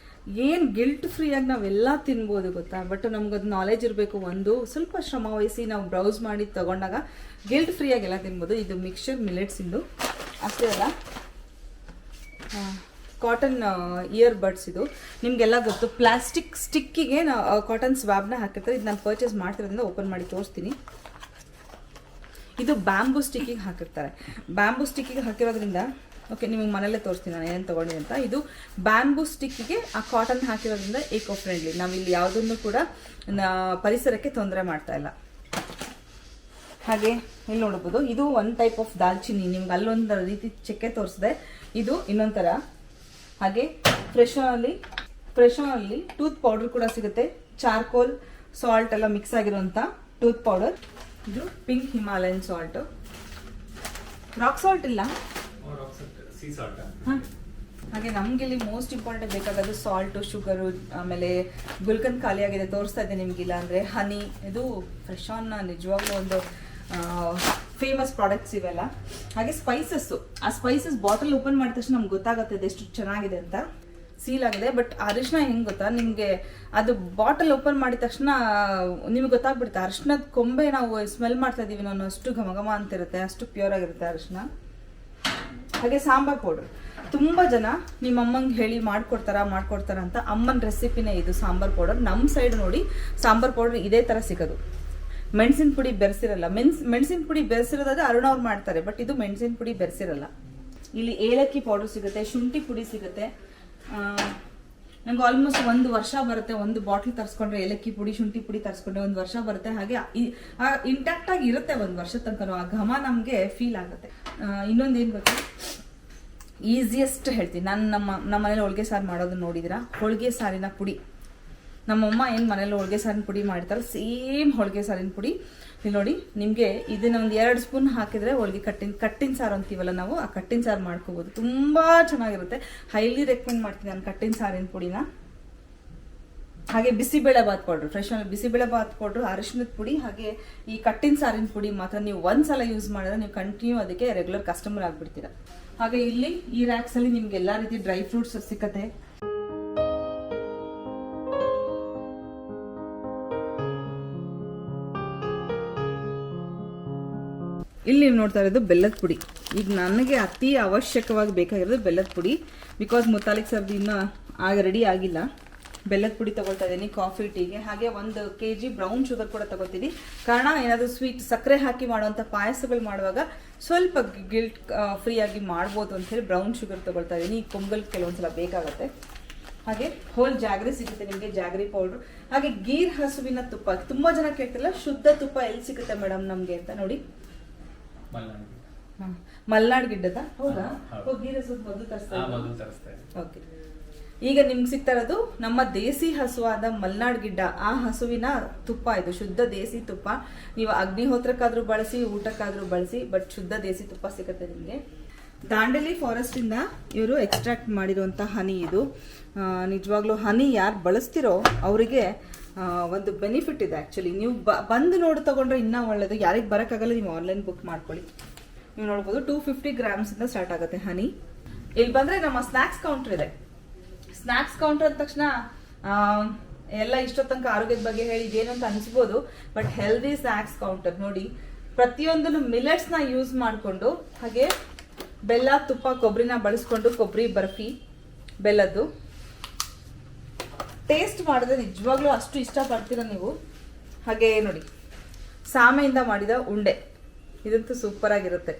ಏನು ಗಿಲ್ಟ್ ಫ್ರೀಯಾಗಿ ನಾವೆಲ್ಲ ತಿನ್ಬೋದು ಗೊತ್ತಾ. ಬಟ್ ನಮ್ಗದು ನಾಲೆಜ್ ಇರಬೇಕು. ಒಂದು ಸ್ವಲ್ಪ ಶ್ರಮ ವಹಿಸಿ ನಾವು ಬ್ರೌಸ್ ಮಾಡಿ ತಗೊಂಡಾಗ ಗಿಲ್ಟ್ ಫ್ರೀಯಾಗಿ ಎಲ್ಲ ತಿನ್ಬೋದು. ಇದು ಮಿಕ್ಸ್ಚರ್ ಮಿಲೆಟ್ಸಿಂದು ಅಷ್ಟೇ ಅಲ್ಲ, ಕಾಟನ್ ಇಯರ್ ಬಡ್ಸ್. ಇದು ನಿಮಗೆಲ್ಲ ಗೊತ್ತು. ಪ್ಲಾಸ್ಟಿಕ್ ಸ್ಟಿಕ್ಕಿಗೆ ಕಾಟನ್ ಸ್ವಾಬ್ನ ಹಾಕಿರ್ತಾರೆ. ಇದು ನಾನು ಪರ್ಚೇಸ್ ಮಾಡ್ತಿರೋದ್ರಿಂದ ಓಪನ್ ಮಾಡಿ ತೋರಿಸ್ತೀನಿ. ಇದು ಬ್ಯಾಂಬೂ ಸ್ಟಿಕ್ಕಿಗೆ ಹಾಕಿರ್ತಾರೆ. ಬ್ಯಾಂಬೂ ಸ್ಟಿಕ್ಕಿಗೆ ಹಾಕಿರೋದ್ರಿಂದ ಓಕೆ, ನಿಮಗೆ ಮನೆಯಲ್ಲೇ ತೋರಿಸ್ತೀನಿ ನಾನು ಏನೇನು ತೊಗೊಂಡಿದ್ದೆ ಅಂತ. ಇದು ಬ್ಯಾಂಬೂ ಸ್ಟಿಕ್ಕಿಗೆ ಆ ಕಾಟನ್ ಹಾಕಿರೋದ್ರಿಂದ ಏಕೋ ಫ್ರೆಂಡ್ಲಿ. ನಾವಿಲ್ಲಿ ಯಾವುದನ್ನು ಕೂಡ ಪರಿಸರಕ್ಕೆ ತೊಂದರೆ ಮಾಡ್ತಾ ಇಲ್ಲ. ಹಾಗೆ ಇಲ್ಲಿ ನೋಡ್ಬೋದು, ಇದು ಒಂದು ಟೈಪ್ ಆಫ್ ದಾಲ್ಚಿನ್ನಿ. ನಿಮ್ಗೆ ಅಲ್ಲೊಂದು ರೀತಿ ಚಕ್ಕೆ ತೋರಿಸಿದೆ, ಇದು ಇನ್ನೊಂದು ಥರ. ಹಾಗೆ ಫ್ರೆಶನಲ್ಲಿ ಟೂತ್ ಪೌಡರ್ ಕೂಡ ಸಿಗುತ್ತೆ. ಚಾರ್ಕೋಲ್, ಸಾಲ್ಟ್ ಎಲ್ಲ ಮಿಕ್ಸ್ ಆಗಿರೋಂಥ ಟೂತ್ ಪೌಡರ್. ಇದು pink Himalayan salt. Rock salt ಇಲ್ಲ, ಹಾಗೆ ನಮ್ಗೆ ಇಲ್ಲಿ ಮೋಸ್ಟ್ ಇಂಪಾರ್ಟೆಂಟ್ ಬೇಕಾಗೋದು ಸಾಲ್ಟು, ಶುಗರು, ಆಮೇಲೆ ಗುಲ್ಕನ್ ಖಾಲಿ ಆಗಿದೆ ತೋರಿಸ್ತಾ ಇದೆ ನಿಮ್ಗಿಲ್ಲ ಅಂದರೆ ಹನಿ. ಇದು ಫ್ರೆಶ್ ಆನ್ ನಿಜವಾಗ್ಲೂ ಒಂದು ಫೇಮಸ್ ಪ್ರಾಡಕ್ಟ್ಸ್ ಇವೆಲ್ಲ. ಹಾಗೆ ಸ್ಪೈಸಸ್ಸು, ಆ ಸ್ಪೈಸಸ್ ಬಾಟಲ್ ಓಪನ್ ಮಾಡಿದ ತಕ್ಷಣ ನಮ್ಗೆ ಗೊತ್ತಾಗುತ್ತೆ ಅದೆಷ್ಟು ಚೆನ್ನಾಗಿದೆ ಅಂತ. ಸೀಲ್ ಆಗಿದೆ. ಬಟ್ ಅರಿಶಿನ ಹೆಂಗೆ ಗೊತ್ತಾ, ನಿಮಗೆ ಅದು ಬಾಟಲ್ ಓಪನ್ ಮಾಡಿದ ತಕ್ಷಣ ನಿಮ್ಗೆ ಗೊತ್ತಾಗ್ಬಿಡುತ್ತೆ. ಅರಿಶಿನದ ಕೊಂಬೆ ನಾವು ಸ್ಮೆಲ್ ಮಾಡ್ತಾ ಇದೀವಿ ನಾನು, ಅಷ್ಟು ಘಮ ಅಂತಿರುತ್ತೆ, ಅಷ್ಟು ಪ್ಯೂರ್ ಆಗಿರುತ್ತೆ ಅರಿಶಿನ. ಹಾಗೆ ಸಾಂಬಾರ್ ಪೌಡರ್. ತುಂಬ ಜನ ನಿಮ್ಮ ಅಮ್ಮಂಗೆ ಹೇಳಿ ಮಾಡ್ಕೊಡ್ತಾರ ಅಂತ. ಅಮ್ಮನ ರೆಸಿಪಿನೇ ಇದು ಸಾಂಬಾರ್ ಪೌಡರ್. ನಮ್ಮ ಸೈಡ್ ನೋಡಿ ಸಾಂಬಾರ್ ಪೌಡರ್ ಇದೇ ಥರ ಸಿಗೋದು. ಮೆಣಸಿನ ಪುಡಿ ಬೆರೆಸಿರಲ್ಲ. ಮೆಣಸಿನ ಪುಡಿ ಬೆರೆಸಿರೋದಾದ್ರೆ ಅರುಣ ಅವ್ರು ಮಾಡ್ತಾರೆ, ಬಟ್ ಇದು ಮೆಣಸಿನ ಪುಡಿ ಬೆರೆಸಿರಲ್ಲ. ಇಲ್ಲಿ ಏಲಕ್ಕಿ ಪೌಡರ್ ಸಿಗುತ್ತೆ, ಶುಂಠಿ ಪುಡಿ ಸಿಗುತ್ತೆ. ನಂಗೆ ಆಲ್ಮೋಸ್ಟ್ 1 ವರ್ಷ ಬರುತ್ತೆ. ಒಂದು ಬಾಟ್ಲ್ ತರಿಸ್ಕೊಂಡ್ರೆ ಏಲಕ್ಕಿ ಪುಡಿ, ಶುಂಠಿ ಪುಡಿ ತರಿಸ್ಕೊಂಡ್ರೆ 1 ವರ್ಷ ಬರುತ್ತೆ. ಹಾಗೆ ಇಂಟ್ಯಾಕ್ಟ್ ಆಗಿ ಇರುತ್ತೆ 1 ವರ್ಷ ತನಕ. ಆ ಘಮ ನಮಗೆ ಫೀಲ್ ಆಗುತ್ತೆ. ಇನ್ನೊಂದು ಏನು ಗೊತ್ತಾ, ಈಸಿಯೆಸ್ಟ್ ಹೇಳ್ತೀನಿ ನಾನು. ನಮ್ಮ ಮನೇಲಿ ಹೋಳಿಗೆ ಸಾರು ಮಾಡೋದನ್ನ ನೋಡಿದಿರಾ? ಹೋಳಿಗೆ ಸಾರಿನ ಪುಡಿ ನಮ್ಮಮ್ಮ ಏನು ಮನೇಲಿ ಹೋಳಿಗೆ ಸಾರಿನ ಪುಡಿ ಮಾಡ್ತಾರೆ, ಸೇಮ್ ಹೋಳಿಗೆ ಸಾರಿನ ಪುಡಿ. ಇಲ್ಲಿ ನೋಡಿ, ನಿಮಗೆ ಇದನ್ನ ಒಂದು 2 ಸ್ಪೂನ್ ಹಾಕಿದರೆ ಹೋಳಿಗೆ ಕಟ್ಟಿನ ಸಾರು ಅಂತೀವಲ್ಲ ನಾವು, ಆ ಕಟ್ಟಿನ ಸಾರು ಮಾಡ್ಕೋಬೋದು. ತುಂಬ ಚೆನ್ನಾಗಿರುತ್ತೆ. ಹೈಲಿ ರೆಕಮೆಂಡ್ ಮಾಡ್ತೀನಿ ನಾನು ಕಟ್ಟಿನ ಸಾರಿನ ಪುಡಿನ. ಹಾಗೆ bisibele bath powder, fresh bisibele bath powder, ಅರಿಶಿನದ ಪುಡಿ, ಹಾಗೆ ಈ ಕಟ್ಟಿನ ಸಾರಿನ ಪುಡಿ ಮಾತ್ರ ನೀವು ಒಂದ್ಸಲ ಯೂಸ್ ಮಾಡಿದ್ರೆ ನೀವು ಕಂಟಿನ್ಯೂ ಅದಕ್ಕೆ ರೆಗ್ಯುಲರ್ ಕಸ್ಟಮರ್ ಆಗಿಬಿಡ್ತೀರಾ. ಹಾಗೆ ಇಲ್ಲಿ ಈ ರ್ಯಾಕ್ಸಲ್ಲಿ ನಿಮ್ಗೆ ಎಲ್ಲ ರೀತಿ ಡ್ರೈ ಫ್ರೂಟ್ಸ್ ಸಿಕ್ಕತ್ತೆ. ಇಲ್ಲಿ ನೀವು ನೋಡ್ತಾ ಇರೋದು ಬೆಲ್ಲದ ಪುಡಿ. ಈಗ ನನಗೆ ಅತಿ ಅವಶ್ಯಕವಾಗಿ ಬೇಕಾಗಿರೋದು ಬೆಲ್ಲದ ಪುಡಿ. ಬಿಕಾಸ್ ಮುತಾಲಿಕ್ ಸರ್ದು ಇನ್ನೂ ರೆಡಿ ಆಗಿಲ್ಲ. ಬೆಲ್ಲದ ಪುಡಿ ತಗೊಳ್ತಾ ಇದ್ದೀನಿ ಕಾಫಿ ಟೀಗೆ. ಹಾಗೆ 1 kg ಬ್ರೌನ್ ಶುಗರ್ ಕೂಡ ತಗೋತೀನಿ. ಕಾರಣ ಏನಾದರೂ ಸ್ವೀಟ್ ಸಕ್ಕರೆ ಹಾಕಿ ಮಾಡುವಂಥ ಪಾಯಸಗಳು ಮಾಡುವಾಗ ಸ್ವಲ್ಪ ಗಿಲ್ಟ್ ಫ್ರೀ ಆಗಿ ಮಾಡ್ಬೋದು ಅಂತ ಹೇಳಿ ಬ್ರೌನ್ ಶುಗರ್ ತಗೊಳ್ತಾ ಇದ್ದೀನಿ. ಈ ಪೊಂಗಲ್ ಕೆಲವೊಂದ್ಸಲ ಬೇಕಾಗುತ್ತೆ. ಹಾಗೆ ಹೋಲ್ ಜಾಗ್ರಿ ಸಿಗುತ್ತೆ ನಿಮಗೆ, ಜಾಗ್ರಿ ಪೌಡ್ರು. ಹಾಗೆ ಗೀರ್ ಹಸುವಿನ ತುಪ್ಪ. ತುಂಬ ಜನ ಕೇಳ್ತಿಲ್ಲ ಶುದ್ಧ ತುಪ್ಪ ಎಲ್ಲಿ ಸಿಗುತ್ತೆ ಮೇಡಮ್ ನಮಗೆ ಅಂತ. ನೋಡಿ, ಮಲ್ನಾಡ್ ಗಿಡ್ಡದ. ಹೌದಾ? ಗೀರ್ ಹಸು ಮೊದಲು ತರಿಸ್ತಾ. ಓಕೆ, ಈಗ ನಿಮ್ಗೆ ಸಿಗ್ತಾ ಇರೋದು ನಮ್ಮ ದೇಸಿ ಹಸುವಾದ ಮಲ್ನಾಡ್ ಗಿಡ್ಡ. ಆ ಹಸುವಿನ ತುಪ್ಪ ಇದು, ಶುದ್ಧ ದೇಸಿ ತುಪ್ಪ. ನೀವು ಅಗ್ನಿಹೋತ್ರಕ್ಕಾದ್ರೂ ಬಳಸಿ, ಊಟಕ್ಕಾದ್ರೂ ಬಳಸಿ, ಬಟ್ ಶುದ್ಧ ದೇಸಿ ತುಪ್ಪ ಸಿಗುತ್ತೆ ನಿಮಗೆ. ದಾಂಡೇಲಿ ಫಾರೆಸ್ಟ್ ಇಂದ ಇವರು ಎಕ್ಸ್ಟ್ರಾಕ್ಟ್ ಮಾಡಿರುವಂತ ಹನಿ ಇದು. ನಿಜವಾಗ್ಲೂ ಹನಿ ಯಾರು ಬಳಸ್ತಿರೋ ಅವರಿಗೆ ಒಂದು ಬೆನಿಫಿಟ್ ಇದೆ. ಆ್ಯಕ್ಚುಲಿ ನೀವು ಬಂದು ನೋಡಿ ತಗೊಂಡ್ರೆ ಇನ್ನೂ ಒಳ್ಳೇದು. ಯಾರಿಗೆ ಬರೋಕ್ಕಾಗಲ್ಲ ನೀವು ಆನ್ಲೈನ್ ಬುಕ್ ಮಾಡ್ಕೊಳ್ಳಿ. ನೀವು ನೋಡ್ಬೋದು 250 grams ಇಂದ ಸ್ಟಾರ್ಟ್ ಆಗುತ್ತೆ ಹನಿ. ಇಲ್ಲಿ ಬಂದರೆ ನಮ್ಮ ಸ್ನ್ಯಾಕ್ಸ್ ಕೌಂಟರ್ ಇದೆ. ಸ್ನ್ಯಾಕ್ಸ್ ಕೌಂಟರ್ ಅಂದ ತಕ್ಷಣ ಎಲ್ಲ ಇಷ್ಟೋ ತನಕ ಆರೋಗ್ಯದ ಬಗ್ಗೆ ಹೇಳಿ ಇದೇನು ಅಂತ ಅನ್ಸ್ಬೋದು, ಬಟ್ ಹೆಲ್ದಿ ಸ್ನ್ಯಾಕ್ಸ್ ಕೌಂಟರ್ ನೋಡಿ. ಪ್ರತಿಯೊಂದನ್ನು ಮಿಲೆಟ್ಸ್ ನ ಯೂಸ್ ಮಾಡಿಕೊಂಡು, ಹಾಗೆ ಬೆಲ್ಲ, ತುಪ್ಪ, ಕೊಬ್ಬರಿನ ಬಳಸ್ಕೊಂಡು, ಕೊಬ್ಬರಿ ಬರ್ಫಿ ಬೆಲ್ಲದ್ದು ಟೇಸ್ಟ್ ಮಾಡಿದ್ರೆ ನಿಜವಾಗ್ಲೂ ಅಷ್ಟು ಇಷ್ಟಪಡ್ತೀರ ನೀವು. ಹಾಗೆ ನೋಡಿ ಸಾಮೆಯಿಂದ ಮಾಡಿದ ಉಂಡೆ, ಇದಂತೂ ಸೂಪರ್ ಆಗಿರುತ್ತೆ.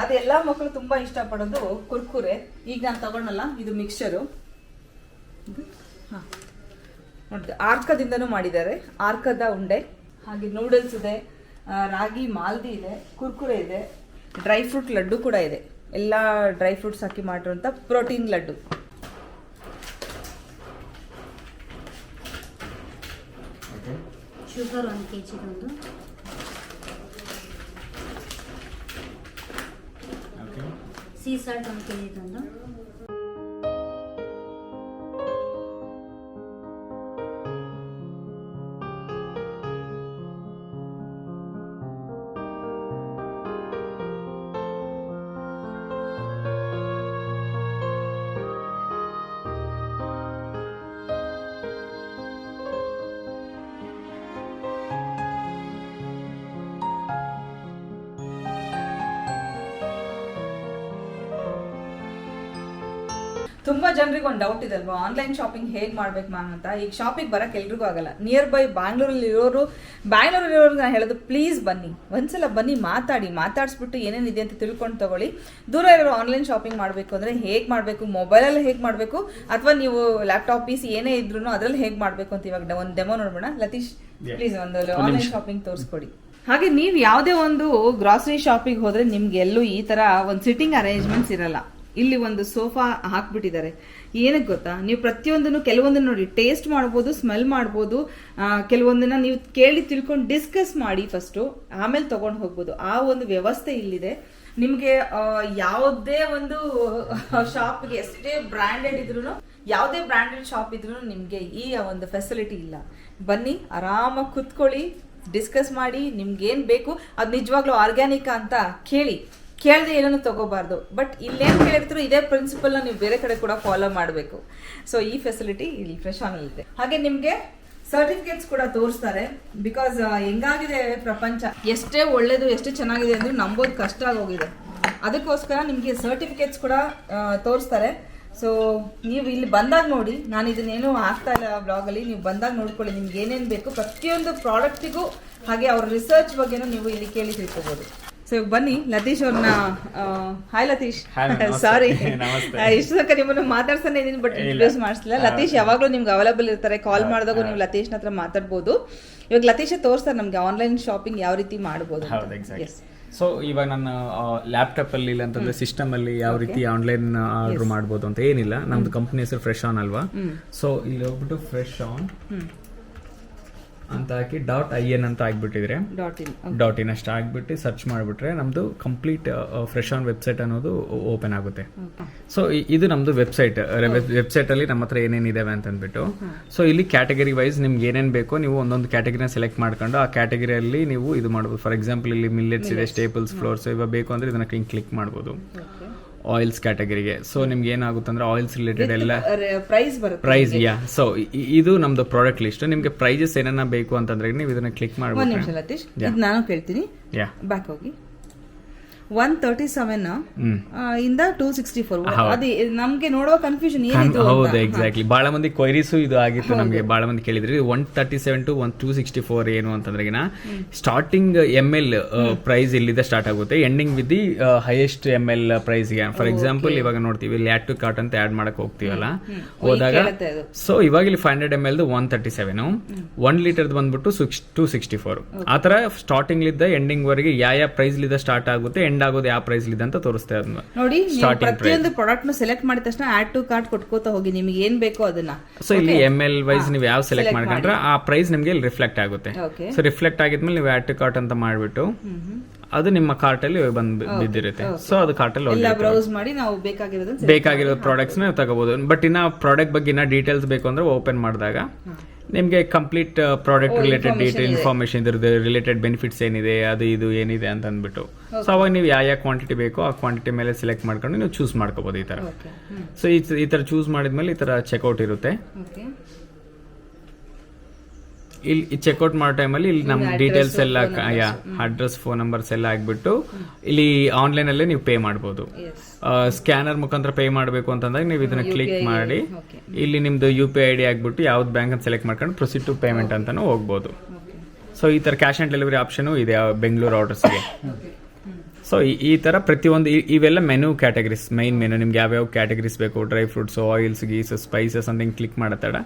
ಅದೆಲ್ಲ ಮಕ್ಕಳು ತುಂಬಾ ಇಷ್ಟಪಡೋದು ಕುರ್ಕುರೆ. ಈಗ ನಾನು ತಗೊಂಡಲ್ಲ, ಇದು ಮಿಕ್ಸ್ಚರು. ನೋಡಿ ಆರ್ಕದಿಂದನೂ ಮಾಡಿದ್ದಾರೆ, ಆರ್ಕದ ಉಂಡೆ. ಹಾಗೆ ನೂಡಲ್ಸ್ ಇದೆ, ರಾಗಿ ಮಾಲ್ದಿ ಇದೆ, ಕುರ್ಕುರೆ ಇದೆ, ಡ್ರೈ ಫ್ರೂಟ್ ಲಡ್ಡು ಕೂಡ ಇದೆ. ಎಲ್ಲ ಡ್ರೈ ಫ್ರೂಟ್ಸ್ ಹಾಕಿ ಮಾಡಿರುವಂಥ ಪ್ರೋಟೀನ್ ಲಡ್ಡು. ಶುಗರ್ 1 kg ಒಂದು, ಸೀ ಸಾಲ್ಟ್ 1 kg ಒಂದು, ತುಂಬಾ ಜನರಿಗೆ ಒಂದು ಡೌಟ್ ಇದೆ ಅಲ್ವಾ, ಆನ್ಲೈನ್ ಶಾಪಿಂಗ್ ಹೇಗೆ ಮಾಡ್ಬೇಕು ಮ್ಯಾಮ್ ಅಂತ. ಈಗ ಶಾಪಿಂಗ್ ಬರಕ್ಕೆ ಎಲ್ರಿಗೂ ಆಗಲ್ಲ. ನಿಯರ್ ಬೈ ಬ್ಯಾಂಗ್ಳೂರಲ್ಲಿರೋರು ನಾನು ಹೇಳೋದು, ಪ್ಲೀಸ್ ಬನ್ನಿ, ಒಂದ್ಸಲ ಬನ್ನಿ, ಮಾತಾಡಿಸ್ಬಿಟ್ಟು ಏನೇನಿದೆ ಅಂತ ತಿಳ್ಕೊಂಡು ತಗೊಳ್ಳಿ. ದೂರ ಇರೋರು ಆನ್ಲೈನ್ ಶಾಪಿಂಗ್ ಮಾಡಬೇಕು ಅಂದ್ರೆ ಹೇಗೆ ಮಾಡಬೇಕು, ಮೊಬೈಲಲ್ಲಿ ಹೇಗೆ ಮಾಡಬೇಕು, ಅಥವಾ ನೀವು ಲ್ಯಾಪ್ಟಾಪ್ PC ಏನೇ ಇದ್ರು ಅದ್ರಲ್ಲಿ ಹೇಗೆ ಮಾಡಬೇಕು ಅಂತ ಇವಾಗ ಒಂದು ಡೆಮೋ ನೋಡ್ಬೋಣ. ಲತೀಶ್ ಪ್ಲೀಸ್ ಒಂದು ಆನ್ಲೈನ್ ಶಾಪಿಂಗ್ ತೋರಿಸ್ಕೊಡಿ. ಹಾಗೆ ನೀವು ಯಾವುದೇ ಒಂದು ಗ್ರಾಸರಿ ಶಾಪಿಂಗ್ ಹೋದ್ರೆ ನಿಮ್ಗೆ ಎಲ್ಲೂ ಈ ತರ ಒಂದು ಸಿಟ್ಟಿಂಗ್ ಅರೇಂಜ್ಮೆಂಟ್ಸ್ ಇರಲ್ಲ. ಇಲ್ಲಿ ಒಂದು ಸೋಫಾ ಹಾಕ್ಬಿಟ್ಟಿದ್ದಾರೆ. ಏನಕ್ಕೆ ಗೊತ್ತಾ, ನೀವು ಪ್ರತಿಯೊಂದನ್ನು ಕೆಲವೊಂದನ್ನು ನೋಡಿ ಟೇಸ್ಟ್ ಮಾಡ್ಬೋದು, ಸ್ಮೆಲ್ ಮಾಡ್ಬೋದು, ಕೆಲವೊಂದನ್ನ ನೀವು ಕೇಳಿ ತಿಳ್ಕೊಂಡು ಡಿಸ್ಕಸ್ ಮಾಡಿ ಫಸ್ಟು, ಆಮೇಲೆ ತಗೊಂಡು ಹೋಗ್ಬೋದು. ಆ ಒಂದು ವ್ಯವಸ್ಥೆ ಇಲ್ಲಿದೆ. ನಿಮಗೆ ಯಾವುದೇ ಒಂದು ಶಾಪ್ಗೆ ಎಷ್ಟೇ ಬ್ರ್ಯಾಂಡೆಡ್ ಇದ್ರು, ಯಾವುದೇ ಬ್ರ್ಯಾಂಡೆಡ್ ಶಾಪ್ ಇದ್ರು ನಿಮಗೆ ಈ ಒಂದು ಫೆಸಿಲಿಟಿ ಇಲ್ಲ. ಬನ್ನಿ, ಆರಾಮಾಗಿ ಕುತ್ಕೊಳ್ಳಿ, ಡಿಸ್ಕಸ್ ಮಾಡಿ, ನಿಮ್ಗೆ ಏನ್ ಬೇಕು ಅದು ನಿಜವಾಗ್ಲೂ ಆರ್ಗ್ಯಾನಿಕ್ ಅಂತ ಕೇಳದೆ ಏನನ್ನು ತಗೋಬಾರ್ದು. ಬಟ್ ಇಲ್ಲೇನು ಕೇಳಿರ್ತೀರೋ ಇದೇ ಪ್ರಿನ್ಸಿಪಲ್ನ ನೀವು ಬೇರೆ ಕಡೆ ಕೂಡ ಫಾಲೋ ಮಾಡಬೇಕು. ಸೊ ಈ ಫೆಸಿಲಿಟಿ ಇಲ್ಲಿ ಫ್ರೆಶ್ ಆನ್ ಇದೆ. ಹಾಗೆ ನಿಮಗೆ ಸರ್ಟಿಫಿಕೇಟ್ಸ್ ಕೂಡ ತೋರಿಸ್ತಾರೆ. ಬಿಕಾಸ್ ಹೆಂಗಾಗಿದೆ ಪ್ರಪಂಚ, ಎಷ್ಟೇ ಒಳ್ಳೇದು ಎಷ್ಟೇ ಚೆನ್ನಾಗಿದೆ ಅಂದ್ರೆ ನಂಬೋದು ಕಷ್ಟ ಆಗೋಗಿದೆ. ಅದಕ್ಕೋಸ್ಕರ ನಿಮಗೆ ಸರ್ಟಿಫಿಕೇಟ್ಸ್ ಕೂಡ ತೋರಿಸ್ತಾರೆ. ಸೊ ನೀವು ಇಲ್ಲಿ ಬಂದಾಗ ನೋಡಿ, ನಾನು ಇದನ್ನೇನು ಹಾಕ್ತಾ ಇಲ್ಲ ಬ್ಲಾಗಲ್ಲಿ, ನೀವು ಬಂದಾಗ ನೋಡ್ಕೊಳ್ಳಿ ನಿಮ್ಗೆ ಏನೇನು ಬೇಕು ಪ್ರತಿಯೊಂದು ಪ್ರಾಡಕ್ಟಿಗೂ. ಹಾಗೆ ಅವ್ರ ರಿಸರ್ಚ್ ಬಗ್ಗೆನೂ ನೀವು ಇಲ್ಲಿ ಕೇಳಿ ತಿಳ್ಕೊಬೋದು. ಸೊ ಬನ್ನಿ ಲತೀಶ್ ಅವ್ರನ್ನ. ಹಾಯ್ ಲತೀಶ್, ಸಾರಿ ಇಷ್ಟು ತನಕ ನಿಮ್ಮನ್ನು ಮಾತಾಡ್ತಾನೆ ಇದೀನಿ, ಬಟ್ ಇಂಟ್ರೊಡ್ಯೂಸ್ ಮಾಡಿಸ್ಲಿಲ್ಲ. ಲತೀಶ್ ಯಾವಾಗಲೂ ನಿಮ್ಗೆ ಅವೈಲೇಬಲ್ ಇರ್ತಾರೆ, ಕಾಲ್ ಮಾಡಿದಾಗ ನೀವು ಲತೀಶ್ನ ಹತ್ರ ಮಾತಾಡ್ಬೋದು. ಇವಾಗ ಲತೀಶ್ ತೋರಿಸ್ತಾರೆ ನಮ್ಗೆ ಆನ್ಲೈನ್ ಶಾಪಿಂಗ್ ಯಾವ ರೀತಿ ಮಾಡ್ಬೋದು. ಸೊ ಇವಾಗ ನನ್ನ ಲ್ಯಾಪ್ಟಾಪ್ ಅಲ್ಲಿ ಇಲ್ಲ ಅಂತಂದ್ರೆ ಸಿಸ್ಟಮ್ ಅಲ್ಲಿ ಯಾವ ರೀತಿ ಆನ್ಲೈನ್ ಆರ್ಡರ್ ಮಾಡ್ಬೋದು ಅಂತ ಏನಿಲ್ಲ. ನಮ್ದು ಕಂಪ್ನಿ ಹೆಸರು ಫ್ರೆಶ್ ಆನ್ ಅಲ್ವಾ. ಸೊ ಇಲ್ಲಿ ಹೋಗ್ಬಿಟ್ಟು ಫ್ರೆಶ್ ಆನ್ ಅಂತ ಹಾಕಿ .in ಅಂತ ಆಗ್ಬಿಟ್ಟಿದ್ರೆ .in ಅಷ್ಟು ಆಗ್ಬಿಟ್ಟು ಸರ್ಚ್ ಮಾಡಿಬಿಟ್ರೆ ನಮ್ದು ಕಂಪ್ಲೀಟ್ ಫ್ರೆಶ್ ಆನ್ ವೆಬ್ಸೈಟ್ ಅನ್ನೋದು ಓಪನ್ ಆಗುತ್ತೆ. ಸೊ ಇದು ನಮ್ದು ವೆಬ್ಸೈಟ್ ಅಲ್ಲಿ ನಮ್ಮ ಹತ್ರ ಏನೇನಿದಾವೆ ಅಂತ ಅಂದ್ಬಿಟ್ಟು. ಸೊ ಇಲ್ಲಿ ಕ್ಯಾಟಗರಿ ವೈಸ್ ನಿಮ್ಗೆ ಏನೇನ್ ಬೇಕೋ ನೀವು ಒಂದೊಂದು ಕ್ಯಾಟಗರಿನ ಸೆಲೆಕ್ಟ್ ಮಾಡ್ಕೊಂಡು ಆ ಕ್ಯಾಟಗರಿಯಲ್ಲಿ ನೀವು ಇದು ಮಾಡ್ಬೋದು. ಫಾರ್ ಎಕ್ಸಾಂಪಲ್ ಇಲ್ಲಿ ಮಿಲ್ಲೆಟ್ಸ್ ಇದೆ, ಸ್ಟೇಪಲ್ಸ್, ಫ್ಲೋರ್ಸ್ ಇವಾಗ ಬೇಕು ಅಂದ್ರೆ ಇದನ್ನ ಕ್ಲಿಕ್ ಮಾಡ್ಬೋದು. ಆಯಿಲ್ಸ್ ಕ್ಯಾಟಗರಿಗೆ. ಸೊ ನಿಮ್ಗೆ ಏನಾಗುತ್ತೆ ಅಂದ್ರೆ ಆಯಿಲ್ಸ್ ರಿಲೇಟೆಡ್ ಎಲ್ಲ ಪ್ರೈಸ್ ಯಾ. ಸೊ ಇದು ನಮ್ದು ಪ್ರಾಡಕ್ಟ್ ಲಿಸ್ಟ್. ನಿಮ್ಗೆ ಪ್ರೈಸಸ್ ಏನನ್ನ ಬೇಕು ಅಂತಂದ್ರೆ ನೀವು ಇದನ್ನ ಕ್ಲಿಕ್ ಮಾಡ್ಬೋದು. ನಾನು ಕೇಳ್ತೀನಿ, ಬ್ಯಾಕ್ ಹೋಗಿ 137 ಇಂದ 264. ಅದು ನಮ್ಗೆ ನೋಡುವ ಕನ್ಫ್ಯೂಷನ್ ಏನಿದೆ. ಹೌದು, ಎಕ್ಸಾಕ್ಟ್ಲಿ. ಬಹಳ ಮಂದಿ ಕ್ವೈರೀಸು ಇದು ಆಗಿತ್ತು ನಮ್ಗೆ. ಬಹಳ ಮಂದಿ ಕೇಳಿದ್ರಿ 137 to 264 ಏನು ಅಂತಂದ್ರೆ ಸ್ಟಾರ್ಟಿಂಗ್ ML ಪ್ರೈಸ್ ಇಲ್ಲಿಂದ ಸ್ಟಾರ್ಟ್ ಆಗುತ್ತೆ, ending with the highest ML price ಗೆ. ಫಾರ್ ಎಕ್ಸಾಂಪಲ್ ಇವಾಗ ನೋಡ್ತೀವಿ ಇಲ್ಲಿ ಆಡ್ ಟು ಕಾರ್ಟ್ ಅಂತ ಆಡ್ ಮಾಡಕ್ ಹೋಗ್ತೀವಲ್ಲ, ಹೋದಾಗ ಸೊ ಇವಾಗ ಇಲ್ಲಿ 500 ml 137, 1 ಲೀಟರ್ ಬಂದ್ಬಿಟ್ಟು 264. ಆತರ ಸ್ಟಾರ್ಟಿಂಗ್ ಲಿದ್ದ ಎಂಡಿಂಗ್ ವರೆಗೆ ಯಾವ ಪ್ರೈಸ್ ಲಿದ್ದ ಸ್ಟಾರ್ಟ್ ಆಗುತ್ತೆ, ಎಂಡ್ ಆಗೋದು ಯಾವ ಪ್ರೈಸ್ ಇದೆ ಅಂತ ತೋರಿಸ್ತಾ ಇರೋದು ನೋಡಿ. ಪ್ರತಿಯೊಂದು ಪ್ರಾಡಕ್ಟ್ ನ ಸೆಲೆಕ್ಟ್ ಮಾಡಿದ ತಕ್ಷಣ ಆಡ್ ಟು ಕಾರ್ಟ್ ಕೊಟ್ಕೋತಾ ಹೋಗಿ, ನಿಮಗೆ ಏನ್ ಬೇಕೋ ಅದನ್ನ. ಸೊ ಇಲ್ಲಿ ML ವೈಸ್ ನೀವು ಯಾವ ಸೆಲೆಕ್ಟ್ ಮಾಡ್ಕೊಂಡ್ರೆ ಆ ಪ್ರೈಸ್ ನಿಮ್ಗೆ ಇಲ್ಲಿ ರಿಫ್ಲೆಕ್ಟ್ ಆಗುತ್ತೆ. ಸೊ ರಿಫ್ಲೆಕ್ಟ್ ಆಗಿದ್ಮೇಲೆ ನೀವು ಆಡ್ ಟು ಕಾರ್ಟ್ ಅಂತ ಮಾಡ್ಬಿಟ್ಟು ಅದು ನಿಮ್ಮ ಕಾರ್ಟ್ ಅಲ್ಲಿ ಬಂದು ಬಿದ್ದಿರುತ್ತೆ. ಸೊ ಅದು ಕಾರ್ಟ್ ಅಲ್ಲಿ ಬ್ರೌಸ್ ಮಾಡಿ ನಾವು ಬೇಕಾಗಿರೋ ಪ್ರಾಡಕ್ಟ್ಸ್ ನ ತಗೋಬಹುದು. ಬಟ್ ಇನ್ನ ಪ್ರಾಡಕ್ಟ್ ಬಗ್ಗೆ ಇನ್ನ ಡೀಟೇಲ್ಸ್ ಬೇಕು ಅಂದ್ರೆ ಓಪನ್ ಮಾಡಿದಾಗ ನಿಮಗೆ complete product related detail information ಇದ್ರದ್ದು ರಿಲೇಟೆಡ್ ಬೆನಿಫಿಟ್ಸ್ ಏನಿದೆ ಅದು ಇದು ಏನಿದೆ ಅಂತ ಅಂದ್ಬಿಟ್ಟು ಸೊ ಅವಾಗ ನೀವು ಯಾವ ಕ್ವಾಂಟಿಟಿ ಬೇಕೋ ಆ ಕ್ವಾಂಟಿಟಿ ಮೇಲೆ ಸೆಲೆಕ್ಟ್ ಮಾಡ್ಕೊಂಡು ನೀವು ಚೂಸ್ ಮಾಡ್ಕೋಬಹುದು ಈ ತರ. ಸೊ ಈ ತರ ಚೂಸ್ ಮಾಡಿದ್ಮೇಲೆ ಈ ತರ ಚೆಕ್ಔಟ್ ಇರುತ್ತೆ. ಇಲ್ಲಿ ಚೆಕ್ಔಟ್ ಮಾಡೋ ಟೈಮಲ್ಲಿ ಇಲ್ಲಿ ನಮ್ಮ ಡೀಟೇಲ್ಸ್ ಎಲ್ಲ ಅಡ್ರೆಸ್ ಫೋನ್ ನಂಬರ್ಸ್ ಎಲ್ಲ ಆಗ್ಬಿಟ್ಟು ಇಲ್ಲಿ ಆನ್ಲೈನ್ ಅಲ್ಲೇ ನೀವು ಪೇ ಮಾಡ್ಬೋದು. ಸ್ಕ್ಯಾನರ್ ಮುಖಾಂತರ ಪೇ ಮಾಡಬೇಕು ಅಂತಂದಾಗ ನೀವು ಇದನ್ನ ಕ್ಲಿಕ್ ಮಾಡಿ ಇಲ್ಲಿ ನಿಮ್ದು UPI ID ಆಗ್ಬಿಟ್ಟು ಯಾವ್ದು ಬ್ಯಾಂಕ್ ಅಂತ ಸೆಲೆಕ್ಟ್ ಮಾಡ್ಕೊಂಡು ಪ್ರೊಸೀಡ್ ಟು ಪೇಮೆಂಟ್ ಅಂತಾನು ಹೋಗ್ಬೋದು. ಸೊ ಈ ತರ ಕ್ಯಾಶ್ ಆನ್ ಡೆಲಿವರಿ ಆಪ್ಷನ್ ಇದೆ ಬೆಂಗಳೂರು ಆರ್ಡರ್ಸ್ಗೆ. ಸೊ ಈ ತರ ಪ್ರತಿಯೊಂದು ಇವೆಲ್ಲ ಮೆನು ಕ್ಯಾಟಗರೀಸ್, ಮೈನ್ ಮೆನು ನಿಮ್ಗೆ ಯಾವ್ಯಾವ ಕ್ಯಾಟಗರೀಸ್ ಬೇಕು, ಡ್ರೈ ಫ್ರೂಟ್ಸ್, ಆಯಿಲ್ಸ್, ಗೀಸ್, ಸ್ಪೈಸಸ್ ಅಂತ ಕ್ಲಿಕ್ ಮಾಡೋ ತಡ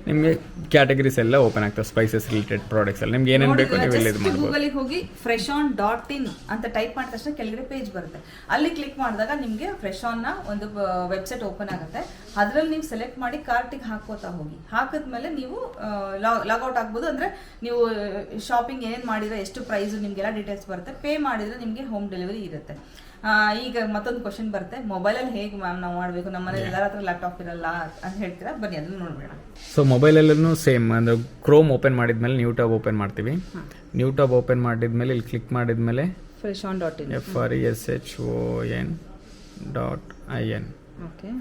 ನಿಮಗೆ ಕ್ಯಾಟಗರೀಸ್ ಎಲ್ಲ ಓಪನ್ ಆಗ್ತವೆ. ಸ್ಪೈಸಸ್ ರಿಲೇಟೆಡ್ ಪ್ರಾಡಕ್ಟ್ಸ್ ಎಲ್ಲ ನಿಮ್ಗೆ ಏನೇನು ಬೇಕು ನೀವು ಇಲ್ಲಿ ಮಾಡ್ಬೋದು. ಗೂಗಲ್ಗೆ ಹೋಗಿ freshon.in ಅಂತ ಟೈಪ್ ಮಾಡಿದ ತಕ್ಷಣ ಕೆಳಗಡೆ ಪೇಜ್ ಬರುತ್ತೆ. ಅಲ್ಲಿ ಕ್ಲಿಕ್ ಮಾಡಿದಾಗ ನಿಮಗೆ ಫ್ರೆಶಾನ್ ನ ಒಂದು ವೆಬ್ಸೈಟ್ ಓಪನ್ ಆಗುತ್ತೆ. ಅದರಲ್ಲಿ ನೀವು ಸೆಲೆಕ್ಟ್ ಮಾಡಿ ಕಾರ್ಟಿಗೆ ಹಾಕೋತಾ ಹೋಗಿ. ಹಾಕಿದ್ಮೇಲೆ ನೀವು ಲಾಗೌಟ್ ಆಗ್ಬೋದು. ಅಂದ್ರೆ ನೀವು ಶಾಪಿಂಗ್ ಏನೇನು ಮಾಡಿದ್ರೆ ಎಷ್ಟು ಪ್ರೈಸ್ ನಿಮ್ಗೆಲ್ಲ ಡೀಟೇಲ್ಸ್ ಬರುತ್ತೆ. ಪೇ ಮಾಡಿದ್ರೆ ನಿಮಗೆ ಹೋಮ್ ಡೆಲಿವರಿ ಇರುತ್ತೆ. ಈಗ ಮತ್ತೊಂದು ಕ್ವಶನ್ ಬರುತ್ತೆ, ಮೊಬೈಲಲ್ಲಿ ಹೇಗೆ ಮ್ಯಾಮ್ ನಾವು ಮಾಡಬೇಕು, ನಮ್ಮ ಮನೇಲಿ ಎಲ್ಲರ ಹತ್ರ ಲ್ಯಾಪ್ಟಾಪ್ ಇರಲ್ಲ ಅಂತ ಹೇಳ್ತೀರಾ, ಬನ್ನಿ ಅದನ್ನು ನೋಡ್ಬೇಡ. ಸೊ ಮೊಬೈಲಲ್ಲೂ ಸೇಮ್ ಅಂದ್ರೆ ಕ್ರೋಮ್ ಓಪನ್ ಮಾಡಿದ್ಮೇಲೆ ನ್ಯೂ ಟ್ಯಾಬ್ ಓಪನ್ ಮಾಡ್ತೀವಿ. ನ್ಯೂ ಟ್ಯಾಬ್ ಓಪನ್ ಮಾಡಿದ್ಮೇಲೆ ಇಲ್ಲಿ ಕ್ಲಿಕ್ ಮಾಡಿದ್ಮೇಲೆ freshon.in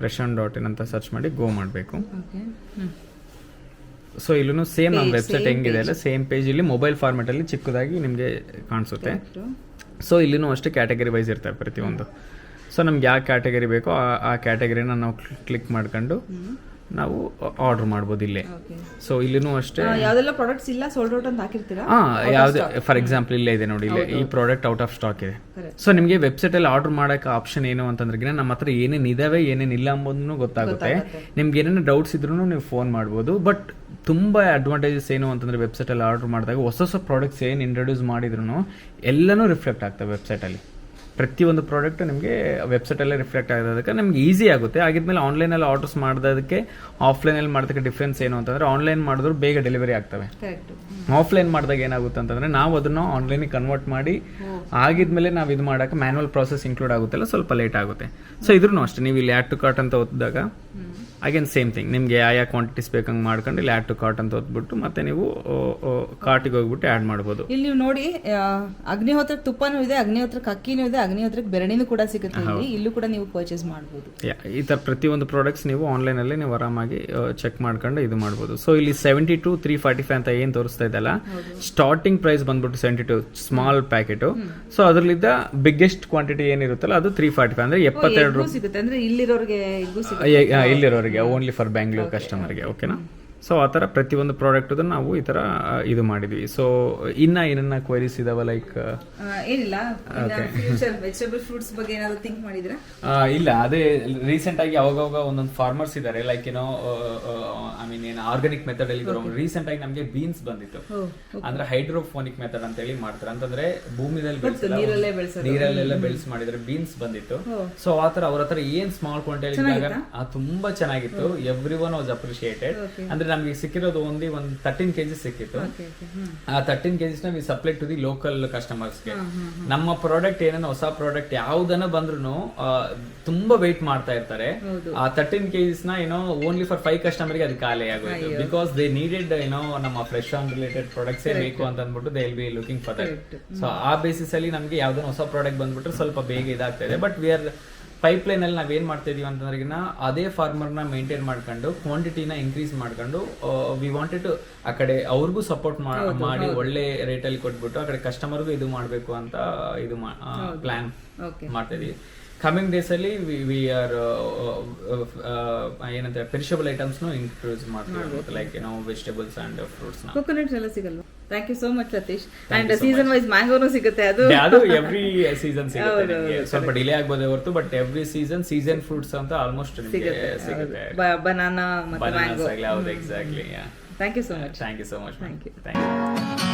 freshon.in ಅಂತ ಸರ್ಚ್ ಮಾಡಿ ಗೋ ಮಾಡಬೇಕು. ಸೊ ಇಲ್ಲೂ ಸೇಮ್ ನಮ್ಮ ವೆಬ್ಸೈಟ್ ಹೆಂಗಿದೆ ಅಲ್ಲ ಸೇಮ್ ಪೇಜ್ ಇಲ್ಲಿ ಮೊಬೈಲ್ ಫಾರ್ಮೆಟ್ ಅಲ್ಲಿ ಚಿಕ್ಕದಾಗಿ ನಿಮಗೆ ಕಾಣಿಸುತ್ತೆ. ಸೊ ಇಲ್ಲಿನೂ ಅಷ್ಟೇ ಕ್ಯಾಟಗರಿ ವೈಸ್ ಇರ್ತವೆ ಪ್ರತಿಯೊಂದು. ಸೊ ನಮ್ಗೆ ಯಾವ ಕ್ಯಾಟಗರಿ ಬೇಕೋ ಆ ಕ್ಯಾಟಗರಿನ ನಾವು ಕ್ಲಿಕ್ ಮಾಡ್ಕೊಂಡು ನಾವು ಆರ್ಡರ್ ಮಾಡ್ಬೋದು ಇಲ್ಲೇ. ಸೊ ಇಲ್ಲಿನೂ ಅಷ್ಟೇ ಯಾವ್ದೆಲ್ಲ ಪ್ರಾಡಕ್ಟ್ಸ್ ಇಲ್ಲ ಸೋಲ್ಡ್ ಔಟ್ ಅಂತ ಹಾಕಿರ್ತೀರಾ. ಯಾವ್ದು ಫಾರ್ ಎಕ್ಸಾಂಪಲ್ ಇಲ್ಲೇ ಇದೆ ನೋಡಿ, ಇಲ್ಲಿ ಈ ಪ್ರಾಡಕ್ಟ್ ಔಟ್ ಆಫ್ ಸ್ಟಾಕ್ ಇದೆ. ಸೊ ನಿಮಗೆ ವೆಬ್ಸೈಟ್ ಅಲ್ಲಿ ಆರ್ಡರ್ ಮಾಡಕ್ಕೆ ಆಪ್ಷನ್ ಏನು ಅಂತಂದ್ರೆ ನಮ್ಮ ಹತ್ರ ಏನೇನು ಇದಾವೆ ಏನೇನು ಇಲ್ಲ ಅಂಬೋದನ್ನು ಗೊತ್ತಾಗುತ್ತೆ. ನಿಮ್ಗೆ ಏನೇನು ಡೌಟ್ಸ್ ಇದ್ರೂ ನೀವು ಫೋನ್ ಮಾಡ್ಬೋದು. ಬಟ್ ತುಂಬಾ ಅಡ್ವಾಂಟೇಜಸ್ ಏನು ಅಂತಂದ್ರೆ ವೆಬ್ಸೈಟ್ ಅಲ್ಲಿ ಆರ್ಡರ್ ಮಾಡಿದಾಗ ಹೊಸ ಪ್ರಾಡಕ್ಟ್ಸ್ ಏನು ಇಂಟ್ರೊಡ್ಯೂಸ್ ಮಾಡಿದ್ರು ಎಲ್ಲನೂ ರಿಫ್ಲೆಕ್ಟ್ ಆಗ್ತವೆ ವೆಬ್ಸೈಟ್ ಅಲ್ಲಿ. ಪ್ರತಿಯೊಂದು ಪ್ರಾಡಕ್ಟ್ ನಿಮಗೆ ವೆಬ್ಸೈಟಲ್ಲೇ ರಿಫ್ಲೆಕ್ಟ್ ಆಗೋದಕ್ಕೆ ನಮ್ಗೆ ಈಸಿ ಆಗುತ್ತೆ. ಆಗಿದ್ಮೇಲೆ ಆನ್ಲೈನಲ್ಲಿ ಆರ್ಡರ್ಸ್ ಮಾಡೋದಕ್ಕೆ ಆಫ್ಲೈನಲ್ಲಿ ಮಾಡೋದಕ್ಕೆ ಡಿಫ್ರೆನ್ಸ್ ಏನು ಅಂತಂದರೆ ಆನ್ಲೈನ್ ಮಾಡಿದ್ರು ಬೇಗ ಡೆಲಿವರಿ ಆಗ್ತವೆ. ಆಫ್ಲೈನ್ ಮಾಡಿದಾಗ ಏನಾಗುತ್ತೆ ಅಂತಂದರೆ ನಾವು ಅದನ್ನು ಆನ್ಲೈನಿಗೆ ಕನ್ವರ್ಟ್ ಮಾಡಿ ಆಗಿದ್ಮೇಲೆ ನಾವು ಇದು ಮಾಡೋಕ್ಕೆ ಮ್ಯಾನ್ಯಲ್ ಪ್ರಾಸೆಸ್ ಇನ್ಕ್ಲೂಡ್ ಆಗುತ್ತಲ್ಲ, ಸ್ವಲ್ಪ ಲೇಟ್ ಆಗುತ್ತೆ. ಸೊ ಇದ್ರೂ ಅಷ್ಟೇ ನೀವು ಇಲ್ಲಿ ಆ್ಯಡ್ ಟು ಕಾರ್ಟ್ ಅಂತ ಒತ್ತಿದಾಗ ಅಗೇನ್ ಸೇಮ್ ಥಿಂಗ್ ನಿಮಗೆ ಯಾವ ಕ್ವಾಂಟಿಟೀಸ್ ಬೇಕಂಗೆ ಮಾಡ್ಕೊಂಡು ಇಲ್ಲಿ ಆ್ಯಡ್ ಟು ಕಾರ್ಟ್ ಅಂತ ಓದ್ಬಿಟ್ಟು ಮತ್ತೆ ನೀವು ಕಾರ್ಟಿಗೆ ಹೋಗ್ಬಿಟ್ಟು ಆ್ಯಡ್ ಮಾಡ್ಬೋದು. ಇಲ್ಲಿ ನೀವು ನೋಡಿ ಅಗ್ನಿಹೋತ್ರ ತುಪ್ಪನೂ ಇದೆ, ಅಗ್ನಿಹೋತ್ರಕ್ಕೆ ಅಕ್ಕಿನೂ ಇದೆ, ಅಗ್ನಿಹೋತ್ರಕ್ಕೆ ಬೆರಣಿನೂ ಕೂಡ ಸಿಗುತ್ತೆ. ಇಲ್ಲೂ ಕೂಡ ನೀವು ಪರ್ಚೇಸ್ ಮಾಡ್ಬೋದು. ಈ ಥರ ಪ್ರತಿಯೊಂದು ಪ್ರಾಡಕ್ಟ್ಸ್ ನೀವು ಆನ್ಲೈನಲ್ಲಿ ನೀವು ಆರಾಮಾಗಿ ಚೆಕ್ ಮಾಡ್ಕೊಂಡು ಇದು ಮಾಡ್ಬೋದು. ಸೊ ಇಲ್ಲಿ 72 345 ಅಂತ ಏನು ತೋರಿಸ್ತಾ ಇದೆಯಲ್ಲ, ಸ್ಟಾರ್ಟಿಂಗ್ ಪ್ರೈಸ್ ಬಂದ್ಬಿಟ್ಟು 72 ಸ್ಮಾಲ್ ಪ್ಯಾಕೆಟು. ಸೊ ಅದರಲ್ಲಿದ್ದ ಬಿಗ್ಗೆಸ್ಟ್ ಕ್ವಾಂಟಿಟಿ ಏನಿರುತ್ತಲ್ಲ ಅದು 345 ಅಂದ್ರೆ 72 ಸಿಗುತ್ತೆ. ಅಂದ್ರೆ ಇಲ್ಲಿರೋರಿಗೆ ಇಲ್ಲಿರೋರಿಗೆ ಓನ್ಲಿ ಫಾರ್ ಬ್ಯಾಂಗ್ಳೂರ್ ಕಸ್ಟಮರ್ಗೆ. ಓಕೆನಾ. ಸೊ ಆ ಥರ ಪ್ರತಿಯೊಂದು ಪ್ರಾಡಕ್ಟ್ ನಾವು ಈ ಥರ ಇದು ಮಾಡಿದ್ವಿ. ಸೊ ಇನ್ನ ಏನನ್ನ ಕ್ವೈರೀಸ್ ಇದಾವ ಲೈಕ್ ಏನಿಲ್ಲ, ವೆಜಿಟೇಬಲ್ ಫ್ರೂಟ್ಸ್ ಬಗ್ಗೆ ಏನಾದ್ರು ಥಿಂಕ್ ಮಾಡಿದ್ರೆ? ಇಲ್ಲ, ಅದೇ ರೀಸೆಂಟ್ ಆಗಿ ಅವಾಗವಾಗ ಒಂದೊಂದು ಫಾರ್ಮರ್ಸ್ ಇದಾರೆ ಲೈಕ್ ಏನೋ ಐ ಮೀನ್ ಏನು ಆರ್ಗಾನಿಕ್ ಮೆಥಡ್ ಅಲ್ಲಿ ರೀಸೆಂಟ್ ಆಗಿ ನಮಗೆ ಬೀನ್ಸ್ ಬಂದಿತ್ತು. ಅಂದ್ರೆ ಹೈಡ್ರೋಫೋನಿಕ್ ಮೆಥಡ್ ಅಂತ ಹೇಳಿ ಮಾಡ್ತಾರೆ, ಅಂತಂದ್ರೆ ಭೂಮಿದಲ್ಲಿ ನೀರಲ್ಲೆಲ್ಲ ಬೆಳೆಸಿ ಮಾಡಿದ್ರೆ ಬೀನ್ಸ್ ಬಂದಿತ್ತು. ಸೊ ಆತರ ಅವ್ರ ಹತ್ರ ಏನ್ ಸ್ಮಾಲ್ ಕ್ವಾಂಟಿಟಿ ಇದ್ದಾಗ ತುಂಬಾ ಚೆನ್ನಾಗಿತ್ತು. Every one was appreciated. ಅಂದ್ರೆ ನಮ್ಗೆ ಸಿಕ್ಕಿರೋದು ಒಂದು 13 kg ಸಿಕ್ಕಿತ್ತು. ಆ 13 kg we supply to the local ಕಸ್ಟಮರ್ಸ್ಗೆ. ನಮ್ಮ ಪ್ರಾಡಕ್ಟ್ ಏನೇನೋ ಹೊಸ ಪ್ರಾಡಕ್ಟ್ ಯಾವ್ದನ್ನ ಬಂದ್ರು ತುಂಬಾ ವೇಟ್ ಮಾಡ್ತಾ ಇರ್ತಾರೆ. ಆ 13 kg ಏನೋ ಓನ್ಲಿ ಫಾರ್ 5 ಕಸ್ಟಮರ್ಗೆ ಅದು ಖಾಲಿ ಆಗೋಯ್ತು. ಬಿಕಾಸ್ ದೇ ನೀಡೆಡ್ ಏನೋ ನಮ್ಮ ಫ್ರೆಶ್ ಆನ್ ರಿಲೇಟೆಡ್ ಪ್ರಾಡಕ್ಟ್ಸ್ ಬೇಕು ಅಂತ ಅಂದ್ಬಿಟ್ಟು they will be looking for that. So ಆ ಬೇಸಿಸ್ ಅಲ್ಲಿ ನಮ್ಗೆ ಯಾವ್ದನ್ನ ಹೊಸ ಪ್ರಾಡಕ್ಟ್ ಬಂದ್ಬಿಟ್ರೆ ಸ್ವಲ್ಪ ಬೇಗ ಇದಾಗ್ತಾ ಇದೆ. ಬಟ್ ವಿ ಆರ್ ಪೈಪ್ಲೈನ್ ಅಲ್ಲಿ ನಾವೇನ್ ಮಾಡ್ತಾ ಇದೀವಿ ಅಂತಂದ್ರೆ ಅದೇ ಫಾರ್ಮರ್ನ ಮೇಂಟೈನ್ ಮಾಡ್ಕೊಂಡು ಕ್ವಾಂಟಿಟಿನ ಇನ್ಕ್ರೀಸ್ ಮಾಡ್ಕೊಂಡು ವಿ ವಾಂಟೆಡ್ ಟು ಆ ಕಡೆ ಅವ್ರಿಗೂ ಸಪೋರ್ಟ್ ಮಾಡಿ ಒಳ್ಳೆ ರೇಟಲ್ಲಿ ಕೊಟ್ಬಿಟ್ಟು ಆ ಕಡೆ ಕಸ್ಟಮರ್ಗೂ ಇದು ಮಾಡಬೇಕು ಅಂತ ಇದು ಪ್ಲಾನ್ ಮಾಡ್ತಾ ಇದೀವಿ. ಕಮಿಂಗ್ ಡೇಸ್ ಅಲ್ಲಿ ವಿ ಆರ್ ಏನಂತ ಪೆರಿಷಬಲ್ ಐಟಮ್ಸ್ ಇಂಟ್ರೊಡ್ಯೂಸ್ ಮಾಡ್ತೀವಿ ಲೈಕ್ ಏನೋ ವೆಜಿಟೇಬಲ್ಸ್ ಅಂಡ್ ಫ್ರೂಟ್ಸ್. ಕೋಕೋನಟ್ಸ್ ಎಲ್ಲ ಸಿಗಲ್ವಾ? Thank you so much Satish. And season wise ಮ್ಯಾಂಗೋನು ಸಿಗುತ್ತೆ. ಅದು ಎವ್ರಿ ಸೀಸನ್ ಸಿಗುತ್ತೆ. ಸ್ವಲ್ಪ ಡಿಲೇ ಆಗ್ಬೋದೇ ಹೊರತು ಬಟ್ ಎವ್ರಿ ಸೀಸನ್ ಫ್ರೂಟ್ಸ್ ಅಂತ ಆಲ್ಮೋಸ್ಟ್ ಸಿಗುತ್ತೆ. ಬನಾನಾ ಮತ್ತೆ ಮ್ಯಾಂಗೋ. ಹೌದು, exactly. Thank you so much. Thank you so much. Thank you.